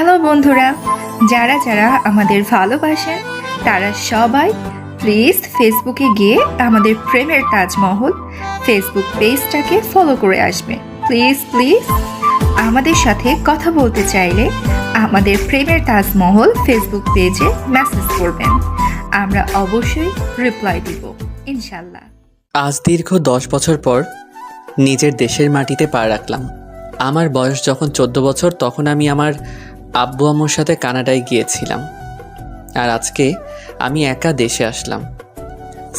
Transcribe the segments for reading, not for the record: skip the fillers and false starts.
Hello বন্ধুরা, যারা যারা আমাদের ভালোবাসেন তারা সবাই প্লিজ ফেসবুকে গিয়ে আমাদের প্রেমের তাজমহল ফেসবুক পেজটাকে ফলো করে আসবে। প্লিজ প্লিজ আমাদের সাথে কথা বলতে চাইলে আমাদের প্রেমের তাজমহল ফেসবুক পেজে মেসেজ করবেন, আমরা অবশ্যই রিপ্লাই দিব ইনশাল্লাহ। আজ দীর্ঘ 10 বছর পর নিজের দেশের মাটিতে পা রাখলাম। আমার বয়স যখন 14 বছর তখন আমি আমার আব্বু আম্মুর সাথে কানাডায় গিয়েছিলাম। আর আজকে আমি একা দেশে আসলাম।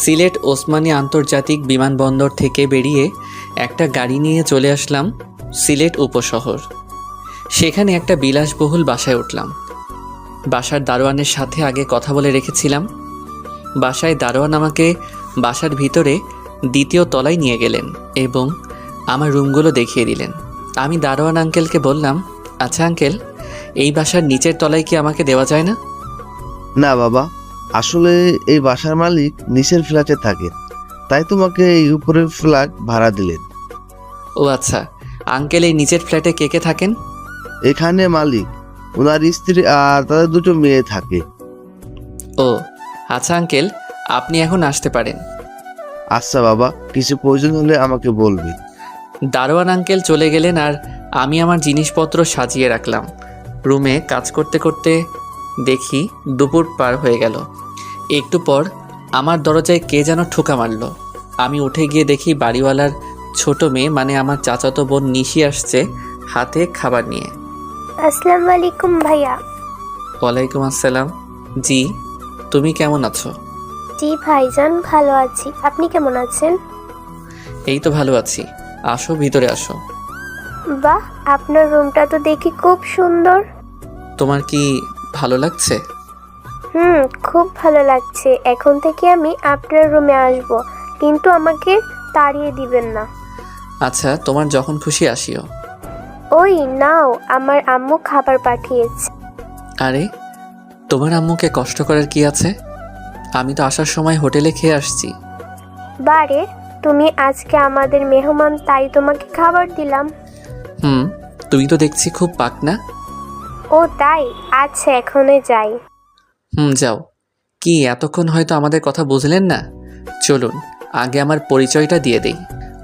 সিলেট ওসমানী আন্তর্জাতিক বিমানবন্দর থেকে বেরিয়ে একটা গাড়ি নিয়ে চলে আসলাম সিলেট উপশহর। সেখানে একটা বিলাসবহুল বাসায় উঠলাম। বাসার দারোয়ানের সাথে আগে কথা বলে রেখেছিলাম। বাসায় দারোয়ান আমাকে বাসার ভিতরে দ্বিতীয় তলায় নিয়ে গেলেন এবং আমার রুমগুলো দেখিয়ে দিলেন। আমি দারোয়ান আঙ্কেলকে বললাম, আচ্ছা আঙ্কেল, এই বাসার নিচের তলায় কি আমাকে দেওয়া যায় না? না বাবা, আসলে এই বাসার মালিক নিচের ফ্ল্যাটে থাকেন, তাই তোমাকে এই উপরের ফ্ল্যাট ভাড়া দিলেন। ও আচ্ছা, আঙ্কেল এই নিচের ফ্ল্যাটে কে কে থাকেন? এখানে মালিক, ওনার স্ত্রী আর তাদের দুটো মেয়ে থাকে। ও আচ্ছা আঙ্কেল, আপনি এখন আসতে পারেন। আচ্ছা বাবা, কিছু প্রয়োজন হলে আমাকে বলবি। দারোয়ান আঙ্কেল চলে গেলেন আর আমি আমার জিনিসপত্র সাজিয়ে রাখলাম। রুমে কাজ করতে করতে দেখি দুপুর পার হয়ে গেল। একটু পর আমার দরজায় কে যেন ঠোকা মারল। আমি উঠে গিয়ে দেখি বাড়িওয়ালার ছোট মেয়ে মানে আমার চাচাতো বোন নিশি আসছে হাতে খাবার নিয়ে। আসসালামু আলাইকুম ভাইয়া। ওয়ালাইকুম আসসালাম। জি, তুমি কেমন আছো? জি ভাইজান, ভালো আছি, আপনি কেমন আছেন? এই তো ভালো আছি, আসো ভিতরে আসো। বাহ, আপনার রুমটা তো দেখি খুব সুন্দর। তোমার কি ভালো লাগছে? খুব ভালো লাগছে। এখন থেকে আমি আপনার রুমে আসব, কিন্তু আমাকে তাড়িয়ে দিবেন না। আচ্ছা, তোমার যখন খুশি আসিও। ওই নাও, আমার আম্মু খাবার পাঠিয়েছে। আরে, তোমার আম্মুকে কষ্ট করার কি আছে? আমি তো আসার সময় হোটেলে খেয়ে আসছি। বারে, তুমি আজকে আমাদের মেহমান, তাই তোমাকে খাবার দিলাম। তুমি তো দেখছি খুব পাকনা। ও তাই? আচ্ছা, এখনই যাই। যাও। কি এতক্ষণ হয়তো আমাদের কথা বুঝলেন না? চলুন আগে আমার পরিচয়টা দিয়ে দেই।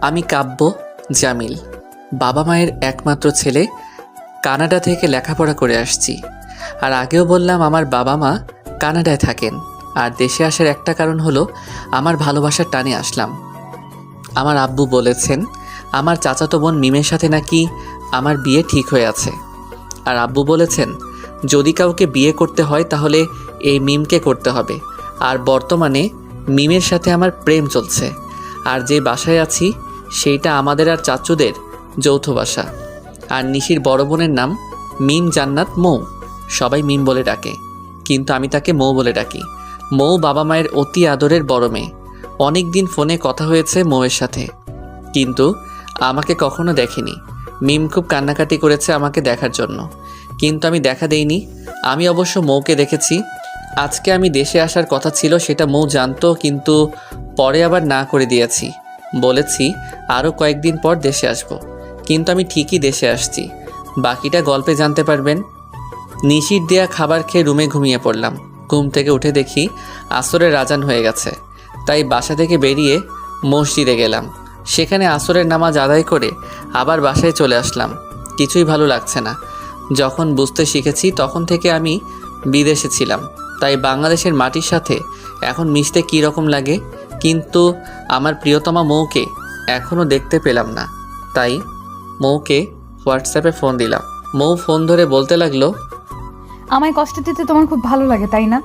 আমি কাব্য জামিল, বাবা মায়ের একমাত্র ছেলে। কানাডা থেকে লেখাপড়া করে আসছি। আর আগেও বললাম আমার বাবা মা কানাডায় থাকেন। আর দেশে আসার একটা কারণ হলো আমার ভালোবাসার টানে আসলাম। আমার আব্বু বলেছেন আমার চাচাতো বোন মিমের সাথে নাকি আমার বিয়ে ঠিক হয়ে আছে। আর আব্বু বলেছেন যদি কাউকে বিয়ে করতে হয় তাহলে এই মিমকে করতে হবে। আর বর্তমানে মিমের সাথে আমার প্রেম চলছে। আর যে বাসায় আছি সেইটা আমাদের আর চাচুদের যৌথ বাসা। আর নিশির বড় বোনের নাম মিম জান্নাত মৌ। সবাই মিম বলে ডাকে, কিন্তু আমি তাকে মৌ বলে ডাকি। মৌ বাবা মায়ের অতি আদরের বড় মেয়ে। অনেক দিন ফোনে কথা হয়েছে মৌয়ের সাথে, কিন্তু আমাকে কখনো দেখেনি। মিম খুব কান্নাকাটি করেছে আমাকে দেখার জন্য, কিন্তু আমি দেখা দেইনি। আমি অবশ্য মৌকে দেখেছি। আজকে আমি দেশে আসার কথা ছিল, সেটা মৌ জানতো, কিন্তু পরে আবার না করে দিয়েছি। বলেছি আরও কয়েকদিন পর দেশে আসব, কিন্তু আমি ঠিকই দেশে আসছি। বাকিটা গল্পে জানতে পারবেন। নিশির দেয়া খাবার খেয়ে রুমে ঘুমিয়ে পড়লাম। ঘুম থেকে উঠে দেখি আসরের আজান হয়ে গেছে, তাই বাসা থেকে বেরিয়ে মসজিদে গেলাম। সেখানে আসরের নামাজ আদায় করে আবার বাসায় চলে আসলাম। কিছুই ভালো লাগছে না। যখন বুঝতে শিখেছি তখন থেকে আমি বিদেশে ছিলাম, তাই বাংলাদেশের মাটির সাথে এখন মিশতে কী রকম লাগে। কিন্তু আমার প্রিয়তমা মৌকে এখনও দেখতে পেলাম না, তাই মৌকে হোয়াটসঅ্যাপে ফোন দিলাম। মৌ ফোন ধরে বলতে লাগলো, আমায় কষ্ট দিতে তোমার খুব ভালো লাগে তাই না?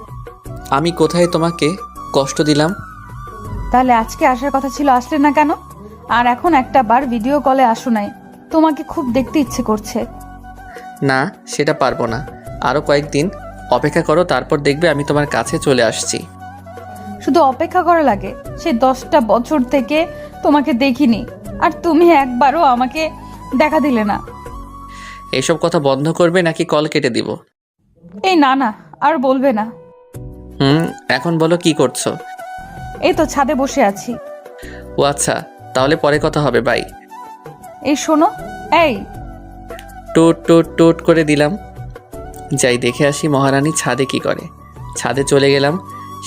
আমি কোথায় তোমাকে কষ্ট দিলাম? তাহলে আজকে আসার কথা ছিল, আসলে না কেন? আর এখন একটা বার ভিডিও কলে আসো নাই, তোমাকে খুব দেখতে ইচ্ছে করছে। না, সেটা পারবো না। আরও কয়েকদিন অপেক্ষা করো, তারপর দেখবে আমি তোমার কাছে চলে আসছি। শুধু অপেক্ষা করা লাগে? সে 10টা বছর থেকে তোমাকে দেখিনি, আর তুমি একবারও আমাকে দেখা দিলে না। এসব কথা বন্ধ করবে নাকি কল কেটে দিব? এই না না, আর বলবে না। এখন বলো কি করছো? এই তো ছাদে বসে আছি। ও আচ্ছা, তাহলে পরে কথা হবে, বাই। এই শোনো, এই টোট টোট টোট করে দিলাম। যাই দেখে আসি মহারানী ছাদে কি করে। ছাদে চলে গেলাম।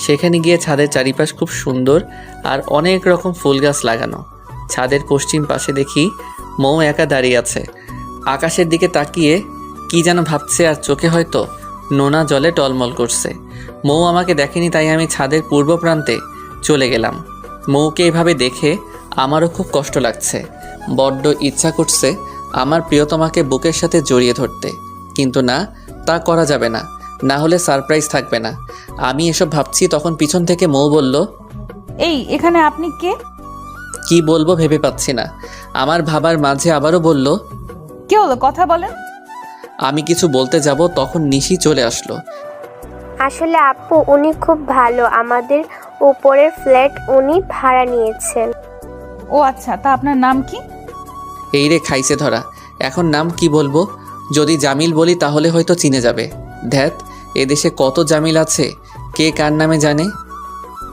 সেখানে গিয়ে ছাদের চারিপাশ খুব সুন্দর আর অনেক রকম ফুল গাছ লাগানো। ছাদের পশ্চিম পাশে দেখি মৌ একা দাঁড়িয়ে আছে, আকাশের দিকে তাকিয়ে কি যেন ভাবছে, আর চোখে হয়তো নোনা জলে টলমল করছে। মৌ আমাকে দেখেনি, তাই আমি ছাদের পূর্ব প্রান্তে চলে গেলাম। মৌকে এভাবে দেখে আমারও খুব কষ্ট লাগছে। বড্ড ইচ্ছা করছে আমার প্রিয়তমাকে বুকের সাথে জড়িয়ে ধরতে, কিন্তু না, তা করা যাবে না, না হলে সারপ্রাইজ থাকবে না। আমি এসব ভাবছি, তখন পিছন থেকে মৌ বলল, এই এখানে আপনি কে? কি বলবো ভেবে পাচ্ছি না। আমার ভাবার মাঝে আবারও বলল, কি হলো, কথা বলেন। আমি কিছু বলতে যাব, তখন নিশি চলে আসলো। আসলে আপু উনি খুব ভালো, আমাদের উপরের ফ্ল্যাট উনি ভাড়া নিয়েছেন। ও আচ্ছা, তা আপনার নাম কি? এই রে খাইছে ধরা, এখন নাম কি বলবো? যদি জামিল বলি তাহলে হয়তো চিনে যাবে। ধ্যাত, এদেশে কত জামিল আছে, কে কার নামে জানে।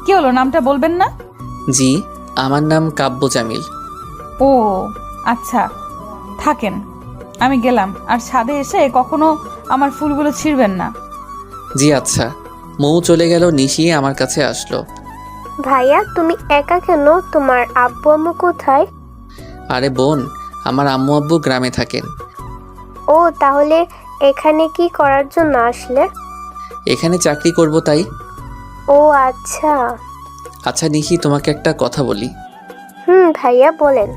কি হলো, নামটা বলবেন না? জি, আমার নাম কাব্য জামিল। ও আচ্ছা, থাকেন, আমি গেলাম। আর ছাদে এসে কখনো আমার ফুলগুলো ছিঁড়বেন না। জি আচ্ছা। মৌ চলে গেল। নিশি আমার কাছে আসলো। ভাইয়া তুমি একা কেন? তোমার আব্বু আম্মু কোথায়? আরে বোন, আমার আম্মু আব্বু গ্রামে থাকেন। ও তাহলে এখানে কি করার জন্য আসলে? এখানে চাকরি করব তাই। ও আচ্ছা। আচ্ছা নিশি, তোমাকে একটা কথা বলি। ভাইয়া বলেন।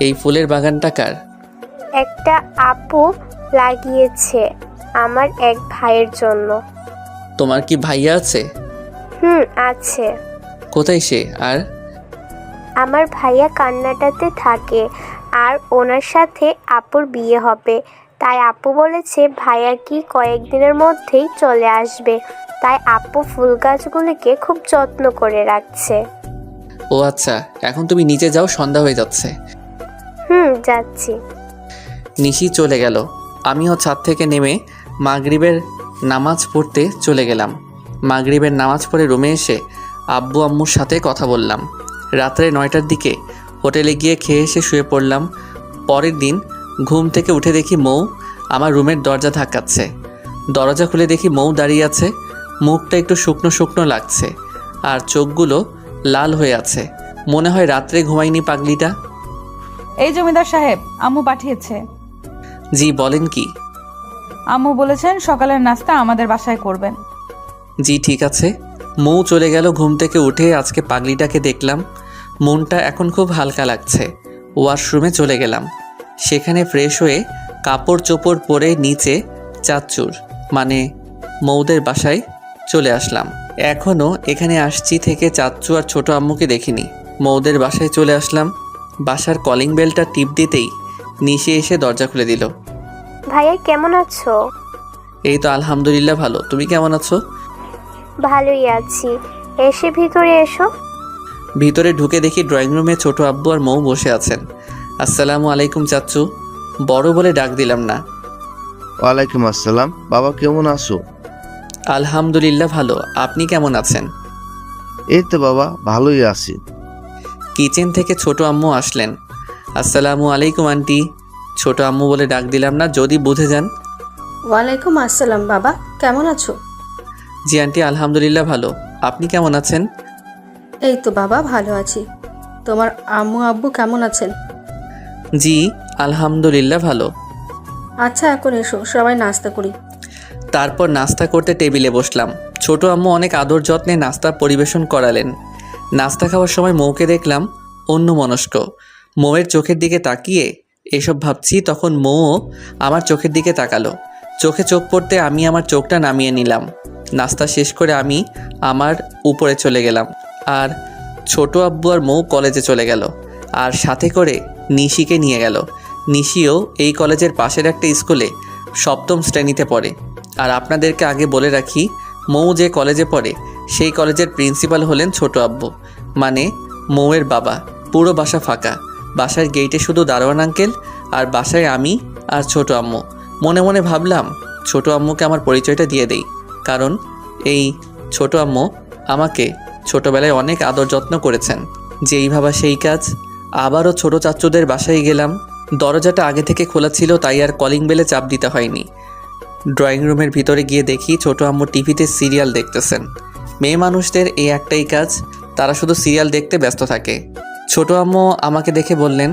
এই ফুলের বাগানটা কার? একটা আপু লাগিয়েছে আমার এক ভাইয়ের জন্য। তোমার কি ভাইয়া আছে? আছে। কোথায় সে? আর আমার ভাইয়া কান্নাটাতে থাকে, আর ওনার সাথে আপুর বিয়ে হবে। তাই আপু বলেছে ভাইয়া কি কয়েকদিনের মধ্যেই চলে আসবে, তাই আপু ফুল গাছগুলিকে খুব যত্ন করে রাখছে। ও আচ্ছা, এখন তুমি নিচে যাও, সন্ধ্যা হয়ে যাচ্ছে। যাচ্ছি। নিশি চলে গেল। আমিও ছাদ থেকে নেমে মাগরিবের নামাজ পড়তে চলে গেলাম। মাগরিবের নামাজ পড়ে রুমে এসে আব্বু আম্মুর সাথে কথা বললাম। রাত্রে 9টার দিকে হোটেলে গিয়ে খেয়ে এসে শুয়ে পড়লাম। পরের দিন ঘুম থেকে উঠে দেখি মৌ আমার রুমের দরজা ধাক্কাচ্ছে। দরজা খুলে দেখি মৌ দাঁড়িয়ে আছে। মুখটা একটু শুকনো শুকনো লাগছে, আর চোখগুলো লাল হয়ে আছে। মনে হয় রাত্রে ঘুমায়নি পাগলিটা। এই জমিদার সাহেব, আম্মু পাঠিয়েছে। জি বলেন কি? আম্মু বলেছেন সকালের নাস্তা আমাদের বাসায় করবেন। জি ঠিক আছে। মৌ চলে গেল। ঘুম থেকে উঠে আজকে পাগলিটাকে দেখলাম। মনটা এখন খুব হালকা লাগছে। ওয়াশরুমে চলে গেলাম। সেখানে ফ্রেশ হয়ে কাপড় চোপড় পরে নিচে চাচ্চুর মানে মৌদের বাসায় চলে আসলাম। এখনও এখানে আসছি থেকে চাচ্চু আর ছোট আম্মুকে দেখিনি। মৌদের বাসায় চলে আসলাম। বাসার কলিং বেলটা টিপ দিতেই নিশে এসে দরজা খুলে দিল। ভাইয়া কেমন আছো? এই তো আলহামদুলিল্লাহ ভালো। তুমি কেমন আছো? ভালোই আছি। এসে ভিতরে এসো। ভিতরে ঢুকে দেখি ড্রয়িং রুমে ছোট আব্বু আর মৌ বসে আছেন। আসসালামু আলাইকুম চাচ্চু, বড় বলে ডাক দিলাম না। ওয়ালাইকুম আসসালাম। বাবা কেমন আছো? আলহামদুলিল্লাহ ভালো। আপনি কেমন আছেন? এই তো বাবা ভালোই আছি। কিচেন থেকে ছোট আম্মু আসলেন। আসসালামু আলাইকুম আন্টি। ছোট আম্মু বলে ডাক দিলাম না, যদি বুঝে যান। ওয়ালাইকুম আসসালাম। বাবা কেমন আছো? জি আন্টি আলহামদুলিল্লাহ ভালো। আপনি কেমন আছেন? এই তো বাবা ভালো আছি। তোমার আম্মু আব্বু কেমন আছেন? জি আলহামদুলিল্লাহ ভালো। আচ্ছা এখন এসো, সবাই নাস্তা করি। তারপর নাস্তা করতে টেবিলে বসলাম। ছোট আম্মু অনেক আদর যত্নে নাস্তা পরিবেশন করালেন। নাস্তা খাওয়ার সময় মৌকে দেখলাম অন্যমনস্ক। মৌয়ের চোখের দিকে তাকিয়ে এসব ভাবছি, তখন মৌও আমার চোখের দিকে তাকালো। চোখে চোখ পড়তে আমি আমার চোখটা নামিয়ে নিলাম। নাস্তা শেষ করে আমি আমার উপরে চলে গেলাম, আর ছোট আব্বু আর মৌ কলেজে চলে গেল, আর সাথে করে নিশিকে নিয়ে গেল। নিশিও এই কলেজের পাশের একটা স্কুলে 7ম শ্রেণীতে পড়ে। আর আপনাদেরকে আগে বলে রাখি, মৌ যে কলেজে পড়ে সেই কলেজের প্রিন্সিপাল হলেন ছোট আব্বু, মানে মৌয়ের বাবা। পুরো বাসা ফাঁকা। বাসার গেইটে শুধু দারোয়ান আঙ্কেল, আর বাসায় আমি আর ছোট আম্মু। মনে মনে ভাবলাম ছোট আম্মুকে আমার পরিচয়টা দিয়ে দেই, কারণ এই ছোট আম্মু আমাকে ছোটবেলায় অনেক আদর যত্ন করেছেন। যেই ভাবা সেই কাজ। আবারও ছোট চাচ্চুদের বাসায় গেলাম। দরজাটা আগে থেকে খোলা ছিল, তাই আর কলিং বেলে চাপ দিতে হয়নি। ড্রয়িং রুমের ভিতরে গিয়ে দেখি ছোট আম্মু টিভিতে সিরিয়াল দেখতেছেন। মেয়ে মানুষদের এই একটাই কাজ, তারা শুধু সিরিয়াল দেখতে ব্যস্ত থাকে। ছোট আম্মু আমাকে দেখে বললেন,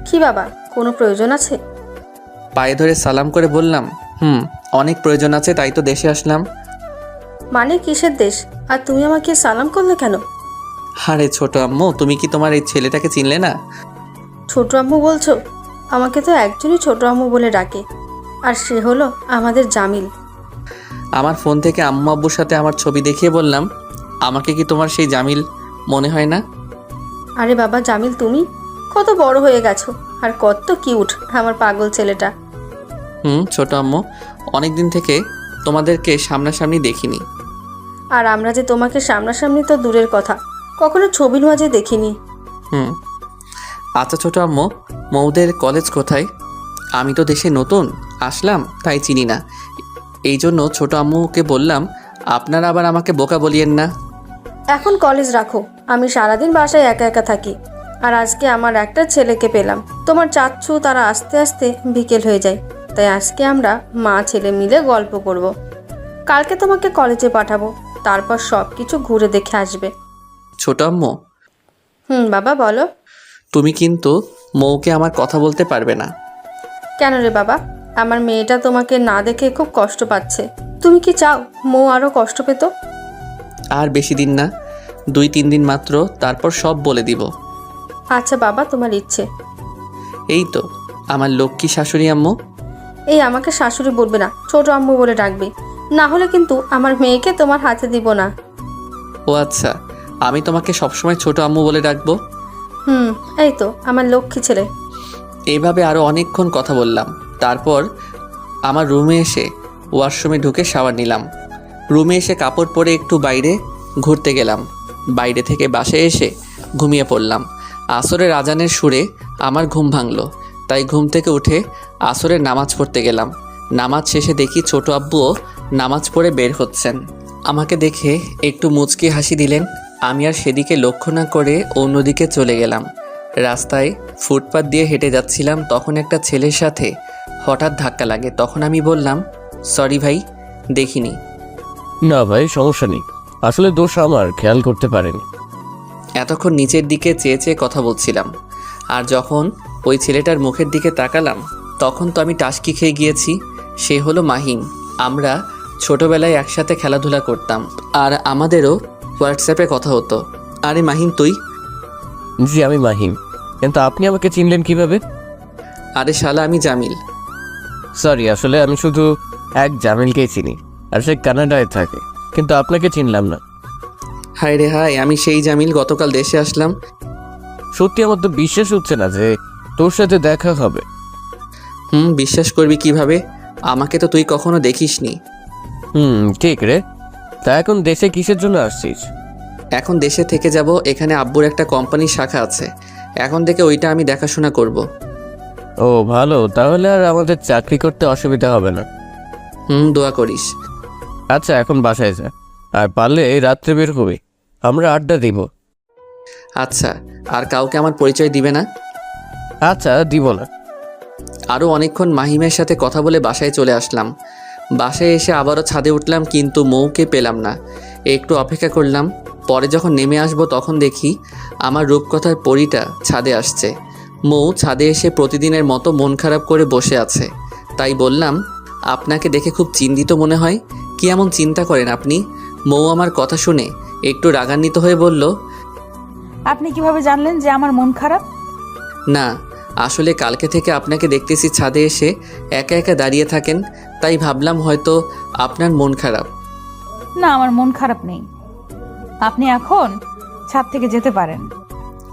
কি বাবা, কোনো প্রয়োজন আছে? পায়ে ধরে সালাম করে বললাম, অনেক প্রয়োজন আছে, তাই তো দেশে আসলাম। মানে কিসের দেশ? আর তুমি আমাকে সালাম করলে কেন? আরে ছোট আম্মু, তুমি কি তোমার এই ছেলেটাকে চিনলে না? ছোট আম্মু বলছো? আমাকে তো একজনই ছোট আম্মু বলে ডাকে, আর সে হলো আমাদের জামিল। আমার ফোন থেকে আম্মু আব্বুর সাথে আমার ছবি দেখিয়ে বললাম, আমাকে কি তোমার সেই জামিল মনে হয় না? আরে বাবা জামিল, তুমি কত বড় হয়ে গেছো, আর কত কিউট আমার পাগল ছেলেটা। ছোট আম্মু, অনেক দিন থেকে তোমাদেরকে সামনাসামনি দেখিনি। আর আমরা যে তোমাকে সামনাসামনি তো দূরের কথা, কখনো ছবির মাঝে দেখিনি। আচ্ছা ছোট আম্মু, মৌদের কলেজ কোথায়? আমি তো দেশে নতুন আসলাম, তাই চিনি না। এই জন্য ছোট আম্মুকে বললাম, আপনারা আবার আমাকে বোকা বলিয়েন না। এখন কলেজ রাখো, আমি সারাদিন বাসায় একা একা থাকি। আর আজকে আমার একটা ছেলেকে পেলাম, তোমার চাচ্ছু তারা আস্তে আস্তে বিকেল হয়ে যায়, তাই আজকে আমরা মা ছেলে মিলে গল্প করব। কালকে তোমাকে কলেজে পাঠাবো, তারপর সব কিছু ঘুরে দেখে আসবে। ছোট আম্মু, বাবা বলো। তুমি কিন্তু মৌকে আমার কথা বলতে পারবে না। কেন রে বাবা? আমার মেয়েটা তোমাকে না দেখে খুব কষ্ট পাচ্ছে। তুমি কি চাও মৌ আরও কষ্ট পেত? আর বেশি দিন না, 2-3 দিন মাত্র, তারপর সব বলে দিব। আচ্ছা বাবা, তোমার ইচ্ছে। এই তো আমার লক্ষ্মী শাশুড়ি আম্মু। এই আমাকে শাশুড়ি বলবে না, ছোট আম্মু বলে ডাকবে, না হলে কিন্তু আমার মেয়েকে তোমার হাতে দিব না। ও আচ্ছা, আমি তোমাকে সবসময় ছোট আম্মু বলে ডাকবো? এই তো আমার লক্ষ্মী ছেলে। এইভাবে আরও অনেকক্ষণ কথা বললাম। তারপর আমার রুমে এসে ওয়াশরুমে ঢুকে শাওয়ার নিলাম। রুমে এসে কাপড় পরে একটু বাইরে ঘুরতে গেলাম। বাইরে থেকে বাসায় এসে ঘুমিয়ে পড়লাম। আসরের আজানের সুরে আমার ঘুম ভাঙলো, তাই ঘুম থেকে উঠে আসরের নামাজ পড়তে গেলাম। নামাজ শেষে দেখি ছোট আব্বুও নামাজ পড়ে বের হচ্ছেন। আমাকে দেখে একটু মুচকি হাসি দিলেন। আমি আর সেদিকে লক্ষ্য না করে অন্যদিকে চলে গেলাম। রাস্তায় ফুটপাত দিয়ে হেঁটে যাচ্ছিলাম, তখন একটা ছেলের সাথে হঠাৎ ধাক্কা লাগে। তখন আমি বললাম, সরি ভাই, দেখিনি। না ভাই, সমস্যা নেই, আসলে দোষ আমার, খেয়াল করতে পারেনি। এতক্ষণ নিচের দিকে চেয়ে চেয়ে কথা বলছিলাম, আর যখন ওই ছেলেটার মুখের দিকে তাকালাম তখন তো আমি টাসকি খেয়ে গিয়েছি। সে হলো মাহিম। আমরা ছোটবেলায় একসাথে খেলাধুলা করতাম, আর আমাদেরও হোয়াটসঅ্যাপে কথা হতো। আরে মাহিম তুই? জি আমি মাহিম, কিন্তু আপনি আমাকে চিনলেন কিভাবে? আরে শালা, আমি জামিল। সরি, আসলে আমি শুধু এক জামিলকেই চিনি, আর সে কানাডায় থাকে, কিন্তু আপনাকে চিনলাম না। হায় রে হায়, আমি সেই জামিল, গতকাল দেশে আসলাম। সত্যি আমার তো বিশ্বাস হচ্ছে না যে তোর সাথে দেখা হবে। বিশ্বাস করবি কিভাবে? আমাকে তো তুই কখনো দেখিসনি। ঠিক রে। তা এখন দেশে কিসের জন্য আসছিস? এখন দেশে থেকে যাব, এখানে আব্বুর একটা কোম্পানির শাখা আছে, এখন থেকে ওইটা আমি দেখাশোনা করব। ও ভালো, তাহলে আর আমাদের চাকরি করতে অসুবিধা হবে না। দোয়া করিস। আচ্ছা এখন বাসায় যা, আর পারলে এই রাত্রে বের হবি, আমরা আড্ডা দিব। আচ্ছা, আর কাউকে আমার পরিচয় দিবে না? আচ্ছা দিব না। আরও অনেকক্ষণ মাহিমের সাথে কথা বলে বাসায় চলে আসলাম। বাসায় এসে আবারও ছাদে উঠলাম, কিন্তু মৌকে পেলাম না। একটু অপেক্ষা করলাম, পরে যখন নেমে আসবো তখন দেখি আমার রূপকথার পরীটা ছাদে আসছে। মৌ ছাদে এসে প্রতিদিনের মতো মন খারাপ করে বসে আছে। তাই বললাম, আপনাকে দেখে খুব চিন্তিত মনে হয়, কি এমন চিন্তা করেন আপনি? মৌ আমার কথা শুনে একটু রাগান্বিত হয়ে বলল, আপনি কিভাবে জানলেন যে আমার মন খারাপ? না, আসলে কালকে থেকে আপনাকে দেখতেছি ছাদে এসে একা একা দাঁড়িয়ে থাকেন, তাই ভাবলাম হয়তো আপনার মন খারাপ। না, আমার মন খারাপ নেই। আপনি এখন ছাদ থেকে যেতে পারেন।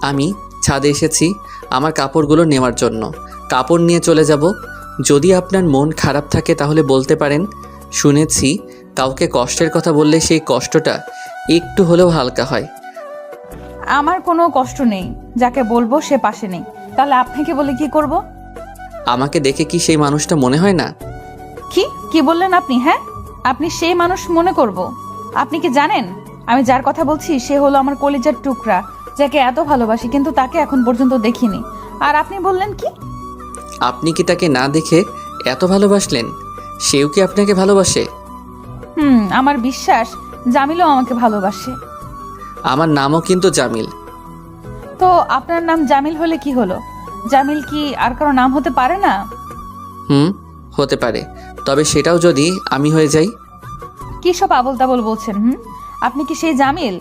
আমি ছাদে এসেছি আমার কাপড়গুলো নেওয়ার জন্য, কাপড় নিয়ে চলে যাব। যদি আপনার মন খারাপ থাকে তাহলে বলতে পারেন। শুনেছি কাউকে কষ্টের কথা বললে সেই কষ্টটা একটু হলেও হালকা হয়। আমার কোনো কষ্ট নেই, যাকে বলবো সে পাশে নেই, তাহলে আপনাকে বলে কি করব? আমাকে দেখে কি সেই মানুষটা মনে হয় না? কি বললেন আপনি? হ্যাঁ, আপনি সেই মানুষ মনে করব? আপনি কি জানেন আমি যার কথা বলছি সে হলো আমার কলিজার টুকরা, যাকে এত ভালোবাসি, কিন্তু তাকে এখন পর্যন্ত দেখিনি। আর আপনি বললেন কি? আপনি কি তাকে না দেখে এত ভালোবাসলেন? সেও কি আপনাকে ভালোবাসে? আমার বিশ্বাস জামিলও আমাকে ভালোবাসে। আমার নামও কিন্তু জামিল। তো আপনার নাম জামিল হলে কি হলো? জামিল কি আর কারো নাম হতে পারে না? হতে পারে, তবে সেটাও যদি আমি হয়ে যাই। কি সব আবোল তাবোল বলছেন? আপনি কি সেই জামিল?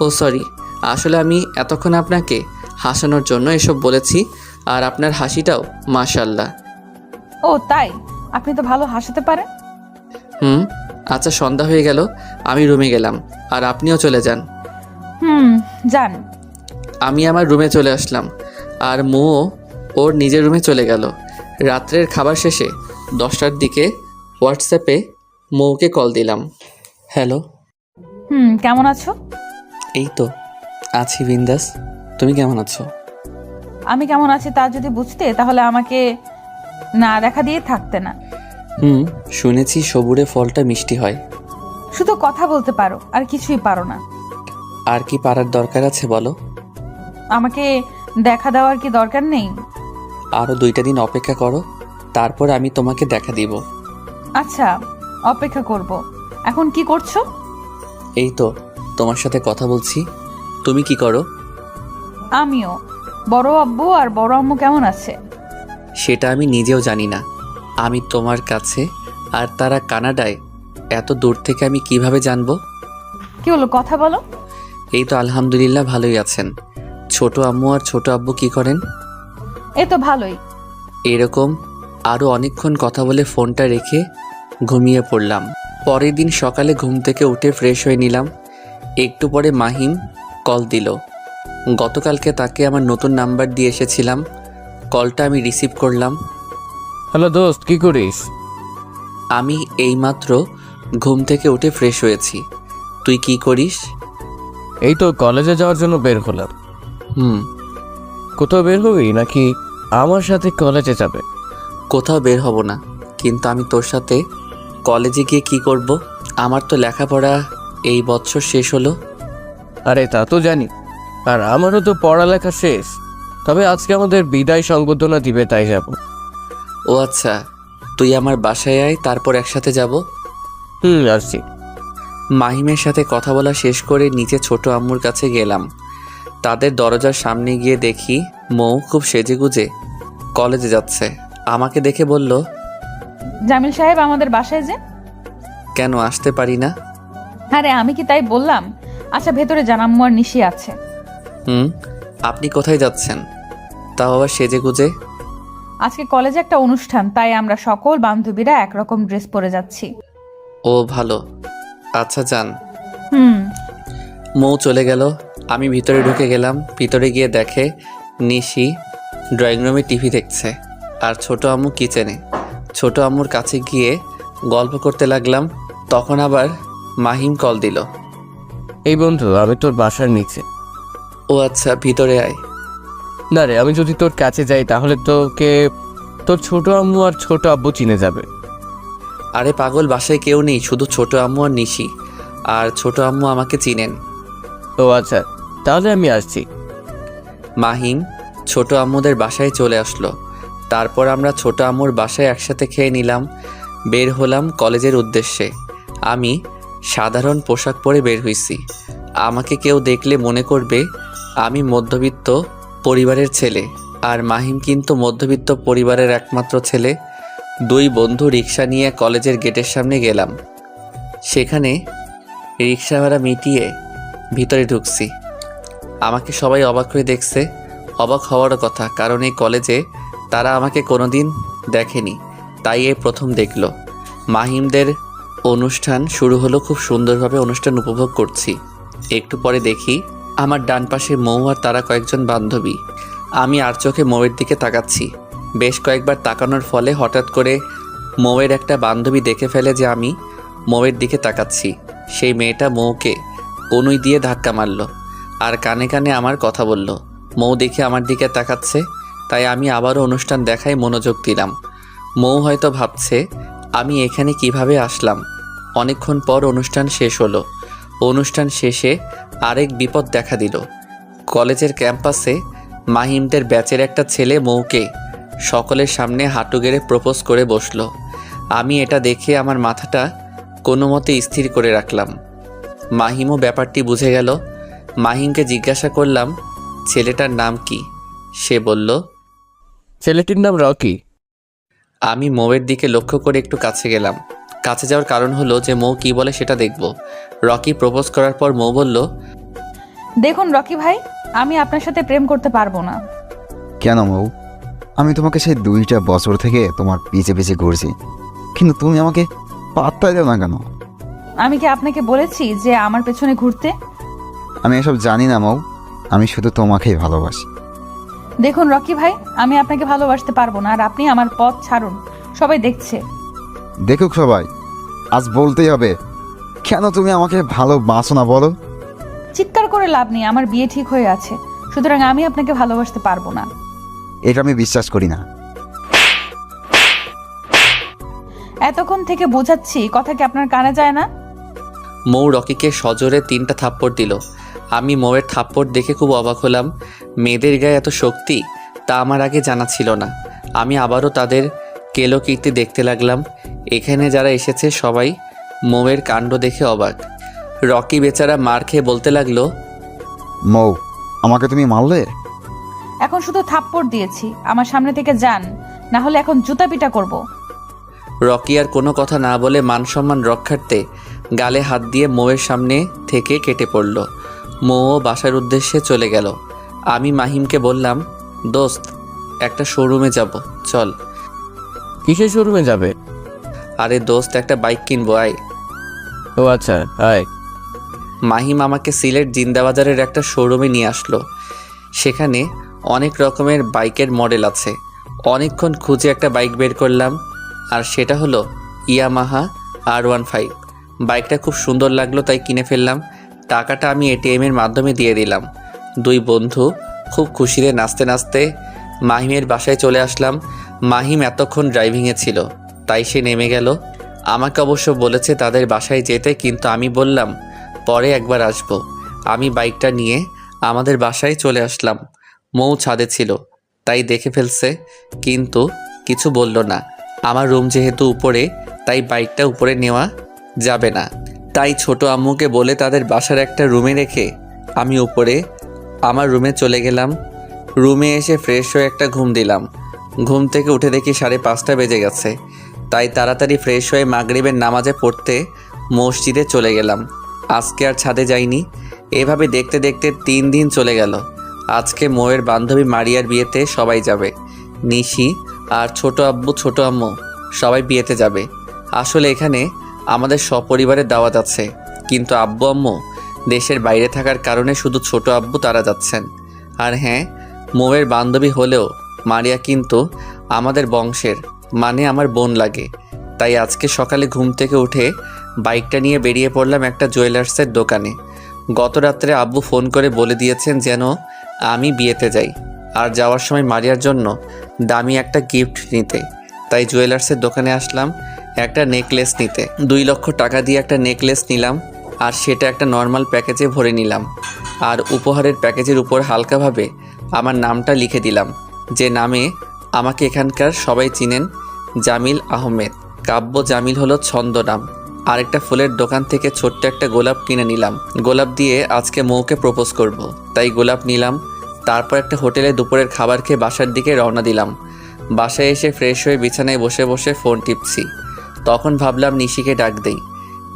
ও সরি, আসলে আমি এতক্ষণ আপনাকে হাসানোর জন্য এসব বলেছি, আর আপনার হাসিটাও মাশাআল্লাহ। ও তাই? আপনি তো ভালো হাসাতে পারেন। আচ্ছা, সন্ধ্যা হয়ে গেল, আমি রুমে গেলাম, আর আপনিও চলে যান। যান। আমি আমার রুমে চলে আসলাম, আর মৌ ওর নিজের রুমে চলে গেল। রাত্রের খাবার শেষে 10টার দিকে হোয়াটসঅ্যাপে মৌকে কল দিলাম। হ্যালো। কেমন আছো? এই তো আছি বিন্দাস, তুমি কেমন আছো? আমি কেমন আছি তা যদি বুঝতে তাহলে আমাকে না দেখা দিয়ে থাকতে না। শুনেছি সবুরে ফলটা মিষ্টি হয়। শুধু কথা বলতে পারো আর কিছুই পারো না। আর কি পারার দরকার আছে বলো? আমাকে দেখা দেওয়ার কি দরকার নেই? আরও 2টা দিন অপেক্ষা করো, তারপর আমি তোমাকে দেখা দিব। আচ্ছা, অপেক্ষা করব। এখন কি করছো? এই তো তোমার সাথে কথা বলছি। তুমি কি করো? আমিও। বড় আব্বু আর বড় আম্মু কেমন আছে? সেটা আমি নিজেও জানি না। আমি তোমার কাছে আর তারা কানাডায়, এত দূর থেকে আমি কিভাবে জানবো? কি হলো, কথা বলো। এই তো আলহামদুলিল্লাহ ভালোই আছেন। ছোট আম্মু আর ছোট আব্বু কি করেন? এই তো ভালোই। এরকম আরও অনেকক্ষণ কথা বলে ফোনটা রেখে ঘুমিয়ে পড়লাম। পরের দিন সকালে ঘুম থেকে উঠে ফ্রেশ হয়ে নিলাম। একটু পরে মাহিম কল দিল। গতকালকে তাকে আমার নতুন নাম্বার দিয়ে এসেছিলাম। কলটা আমি রিসিভ করলাম। হ্যালো দোস্ত, কি করিস? আমি এইমাত্র ঘুম থেকে উঠে ফ্রেশ হয়েছি। তুই কি করিস? এই তো কলেজে যাওয়ার জন্য বের হলাম। কোথাও বের হবি নাকি আমার সাথে কলেজে যাবে? কোথাও বের হব না, কিন্তু আমি তোর সাথে কলেজে গিয়ে কি করব? আমার তো লেখাপড়া এই বছর শেষ হলো। আরে তা তো জানি, আর আমারও তো পড়ালেখা শেষ। তবে আজকে আমাদের বিদায় সংবর্ধনা দিবে, তাই যাব। ও আচ্ছা, তুই আমার বাসায় আয়, তারপর একসাথে যাব। আসছি। মাহিমের সাথে কথা বলা শেষ করে নিচে ছোট আম্মুর কাছে গেলাম। তাদের দরজার সামনে গিয়ে দেখি মৌ খুব সেজেগুজে কলেজে যাচ্ছে। আমাকে দেখে বলল, জামিল সাহেব আমাদের বাসায় যে। কেন আসতে পারি না? আরে আমি কি তাই বললাম? আচ্ছা, ভেতরে যান, আম্মু আর নিশি আছে। আপনি কোথায় যাচ্ছেন, তাও আবার সেজেগুজে? আজকে কলেজে একটা অনুষ্ঠান, তাই আমরা সকল বান্ধবীরা একরকম ড্রেস পরে যাচ্ছি। ও ভালো, আচ্ছা যান। হুম মৌ চলে গেল। আমি ভিতরে ঢুকে গেলাম। ভিতরে গিয়ে দেখে নিশি ড্রয়িং রুমে টিভি দেখছে, আর ছোট আম্মু কিচেনে। ছোট আম্মুর কাছে গিয়ে গল্প করতে লাগলাম। তখন আবার মাহিম কল দিল। এই বন্ধু, আমি তোর বাসার নিচে। ও আচ্ছা, ভিতরে আয়। না রে, আমি যদি তোর কাছে যাই তাহলে তোকে তোর ছোট আম্মু আর ছোট আব্বু চিনে যাবে। আরে পাগল, বাসায় কেউ নেই, শুধু ছোট আম্মু আর নিশি। আর ছোট আম্মু আমাকে চিনেন। ও আচ্ছা, তাহলে আমি আসছি। মাহিম ছোট আম্মুদের বাসায় চলে আসলো। তারপর আমরা ছোট আম্মুর বাসায় একসাথে খেয়ে নিলাম। বের হলাম কলেজের উদ্দেশ্যে। আমি সাধারণ পোশাক পরে বের হইছি। আমাকে কেউ দেখলে মনে করবে আমি মধ্যবিত্ত পরিবারের ছেলে, আর মাহিম কিন্তু মধ্যবিত্ত পরিবারের একমাত্র ছেলে। 2 বন্ধু রিক্সা নিয়ে কলেজের গেটের সামনে গেলাম। সেখানে রিক্সা ভাড়া মিটিয়ে ভিতরে ঢুকছি। আমাকে সবাই অবাক হয়ে দেখছে। অবাক হওয়ারও কথা, কারণ এই কলেজে তারা আমাকে কোনোদিন দেখেনি, তাই এই প্রথম দেখলো। মাহিমদের অনুষ্ঠান শুরু হলো। খুব সুন্দরভাবে অনুষ্ঠান উপভোগ করছি। একটু পরে দেখি আমার ডান পাশে মৌ আর তারা কয়েকজন বান্ধবী। আমি আর চোখে মৌয়ের দিকে তাকাচ্ছি। বেশ কয়েকবার তাকানোর ফলে হঠাৎ করে মৌয়ের একটা বান্ধবী দেখে ফেলে যে আমি মৌয়ের দিকে তাকাচ্ছি। সেই মেয়েটা মৌকে কনুই দিয়ে ধাক্কা মারল, আর কানে কানে আমার কথা বলল। মৌ দেখে আমার দিকে তাকাচ্ছে, তাই আমি আবারও অনুষ্ঠান দেখায় মনোযোগ দিলাম। মৌ হয়তো ভাবছে আমি এখানে কিভাবে আসলাম। অনেকক্ষণ পর অনুষ্ঠান শেষ হলো। অনুষ্ঠান শেষে আরেক বিপদ দেখা দিল। কলেজের ক্যাম্পাসে মাহিমদের ব্যাচের একটা ছেলে মৌকে সকলের সামনে হাঁটু গেড়ে প্রপোজ করে বসলো। আমি এটা দেখে আমার মাথাটা কোনো মতে স্থির করে রাখলাম। মাহিমও ব্যাপারটি বুঝে গেল। মাহিমকে জিজ্ঞাসা করলাম, ছেলেটার নাম কি? সে বলল, ছেলেটির নাম রকি। আমি মৌয়ের দিকে লক্ষ্য করে একটু কাছে গেলাম। কাছে যাওয়ার কারণ হলো যে মৌ কি বলে সেটা দেখব। রকি প্রপোজ করার পর মৌ বলল, দেখুন রকি ভাই, আমি আপনার সাথে প্রেম করতে পারবো না। কেন মৌ? আমি তোমাকে সেই 2টা বছর থেকে তোমার পিছে পিছে ঘুরছি, কিন্তু তুমি আমাকে পাত্তাই দাও না কেন? আমি কি আপনাকে বলেছি যে আমার পেছনে ঘুরতে? আমি এসব জানি না মৌ, আমি শুধু তোমাকেই ভালোবাসি। দেখুন রকি ভাই, আমি আপনাকে ভালোবাসতে পারবো না, আর আপনি আমার পথ ছাড়ুন। সবাই দেখছে। দেখুক সবাই, আজ বলতেই হবে। কেন তুমি আমাকে ভালোবাসো না বলো? চিৎকার করে লাভ নেই, আমার বিয়ে ঠিক হয়ে আছে, সুতরাং আমি আপনাকে ভালোবাসতে পারবো না। এটা আমি বিশ্বাস করি না। এতক্ষণ থেকে বোঝাচ্ছি, কথা কি আপনার কানে যায় না? মৌ রকিকে সজোরে 3টা থাপ্পড় দিল। আমি মৌয়ের থাপ্পড় দেখে খুব অবাক হলাম। মেয়েদের গায়ে এত শক্তি, তা আমার আগে জানা ছিল না। আমি আবারও তাদের কেলোকীর্তি দেখতে লাগলাম। এখানে যারা এসেছে সবাই মৌয়ের কাণ্ড দেখে অবাক। রকি বেচারা মার খেয়ে বলতে লাগলো, মৌ, আমাকে তুমি মারলে? এখন শুধু থাপ্পড় দিয়েছি, আমার সামনে থেকে যান, না হলে এখন জুতা পিটা করবো। রকি আর কোনো কথা না বলে মান সম্মান রক্ষার্থে গালে হাত দিয়ে মৌয়ের সামনে থেকে কেটে পড়ল। মৌও বাসার উদ্দেশ্যে চলে গেল। আমি মাহিমকে বললাম, দোস্ত, একটা শোরুমে যাব, চল। কিসের শোরুমে যাবে? আরে দোস্ত, একটা বাইক কিনবো, আয়। ও আচ্ছা, আয়। মাহিম আমাকে সিলেট জিন্দাবাজারের একটা শোরুমে নিয়ে আসলো। সেখানে অনেক রকমের বাইকের মডেল আছে। অনেকক্ষণ খুঁজে একটা বাইক বের করলাম, আর সেটা হলো ইয়ামাহা R15। বাইকটা খুব সুন্দর লাগলো, তাই কিনে ফেললাম। টাকাটা আমি ATM-এর মাধ্যমে দিয়ে দিলাম। 2 বন্ধু খুব খুশিতে নাচতে নাচতে মাহিমের বাসায় চলে আসলাম। মাহিম এতক্ষণ ড্রাইভিংয়ে ছিল, তাই সে নেমে গেল। আমাকে অবশ্য বলেছে তাদের বাসায় যেতে, কিন্তু আমি বললাম পরে একবার আসব। আমি বাইকটা নিয়ে আমাদের বাসায় চলে আসলাম। মৌ ছাদে ছিল, তাই দেখে ফেলছে, কিন্তু কিছু বলল না। আমার রুম যেহেতু উপরে, তাই বাইকটা উপরে নেওয়া যাবে না। তাই ছোট আম্মুকে বলে তাদের বাসার একটা রুমে রেখে আমি উপরে আমার রুমে চলে গেলাম। রুমে এসে ফ্রেশ হয়ে একটা ঘুম দিলাম। ঘুম থেকে উঠে দেখি 5:30 বেজে গেছে। তাই তাড়াতাড়ি ফ্রেশ হয়ে মাগরিবের নামাজে পড়তে মসজিদে চলে গেলাম। আজকে আর ছাদে যাইনি। এভাবে দেখতে দেখতে 3 দিন চলে গেল। আজকে মৌয়ের বান্ধবী মারিয়ার বিয়েতে সবাই যাবে। নিশি আর ছোট আব্বু ছোট আম্মু সবাই বিয়েতে যাবে। আসলে এখানে আমাদের সপরিবারের দাওয়াত আছে, কিন্তু আব্বু আম্মু দেশের বাইরে থাকার কারণে শুধু ছোট আব্বু তারা যাচ্ছেন। আর হ্যাঁ, মৌয়ের বান্ধবী হলেও মারিয়া কিন্তু আমাদের বংশের, মানে আমার বোন লাগে। তাই আজকে সকালে ঘুম থেকে উঠে বাইকটা নিয়ে বেরিয়ে পড়লাম একটা জুয়েলার্সের দোকানে। গত রাত্রে আব্বু ফোন করে বলে দিয়েছেন যেন আমি বিয়েতে যাই, আর যাওয়ার সময় মারিয়ার জন্য দামি একটা গিফট নিতে। তাই জুয়েলার্সের দোকানে আসলাম একটা নেকলেস নিতে। 2 লক্ষ টাকা দিয়ে একটা নেকলেস নিলাম, আর সেটা একটা নর্মাল প্যাকেজে ভরে নিলাম। আর উপহারের প্যাকেজের উপর হালকাভাবে আমার নামটা লিখে দিলাম, যে নামে আমাকে এখানকার সবাই চিনেন, জামিল আহমেদ। কাব্য জামিল হলো ছন্দ নাম। আরেকটা ফুলের দোকান থেকে ছোট্ট একটা গোলাপ কিনে নিলাম। গোলাপ দিয়ে আজকে মৌকে প্রপোজ করব, তাই গোলাপ নিলাম। তারপর একটা হোটেলে দুপুরের খাবার খেয়ে বাসার দিকে রওনা দিলাম। বাসায় এসে ফ্রেশ হয়ে বিছানায় বসে বসে ফোন টিপছি। তখন ভাবলাম নিশিকে ডাক দেই।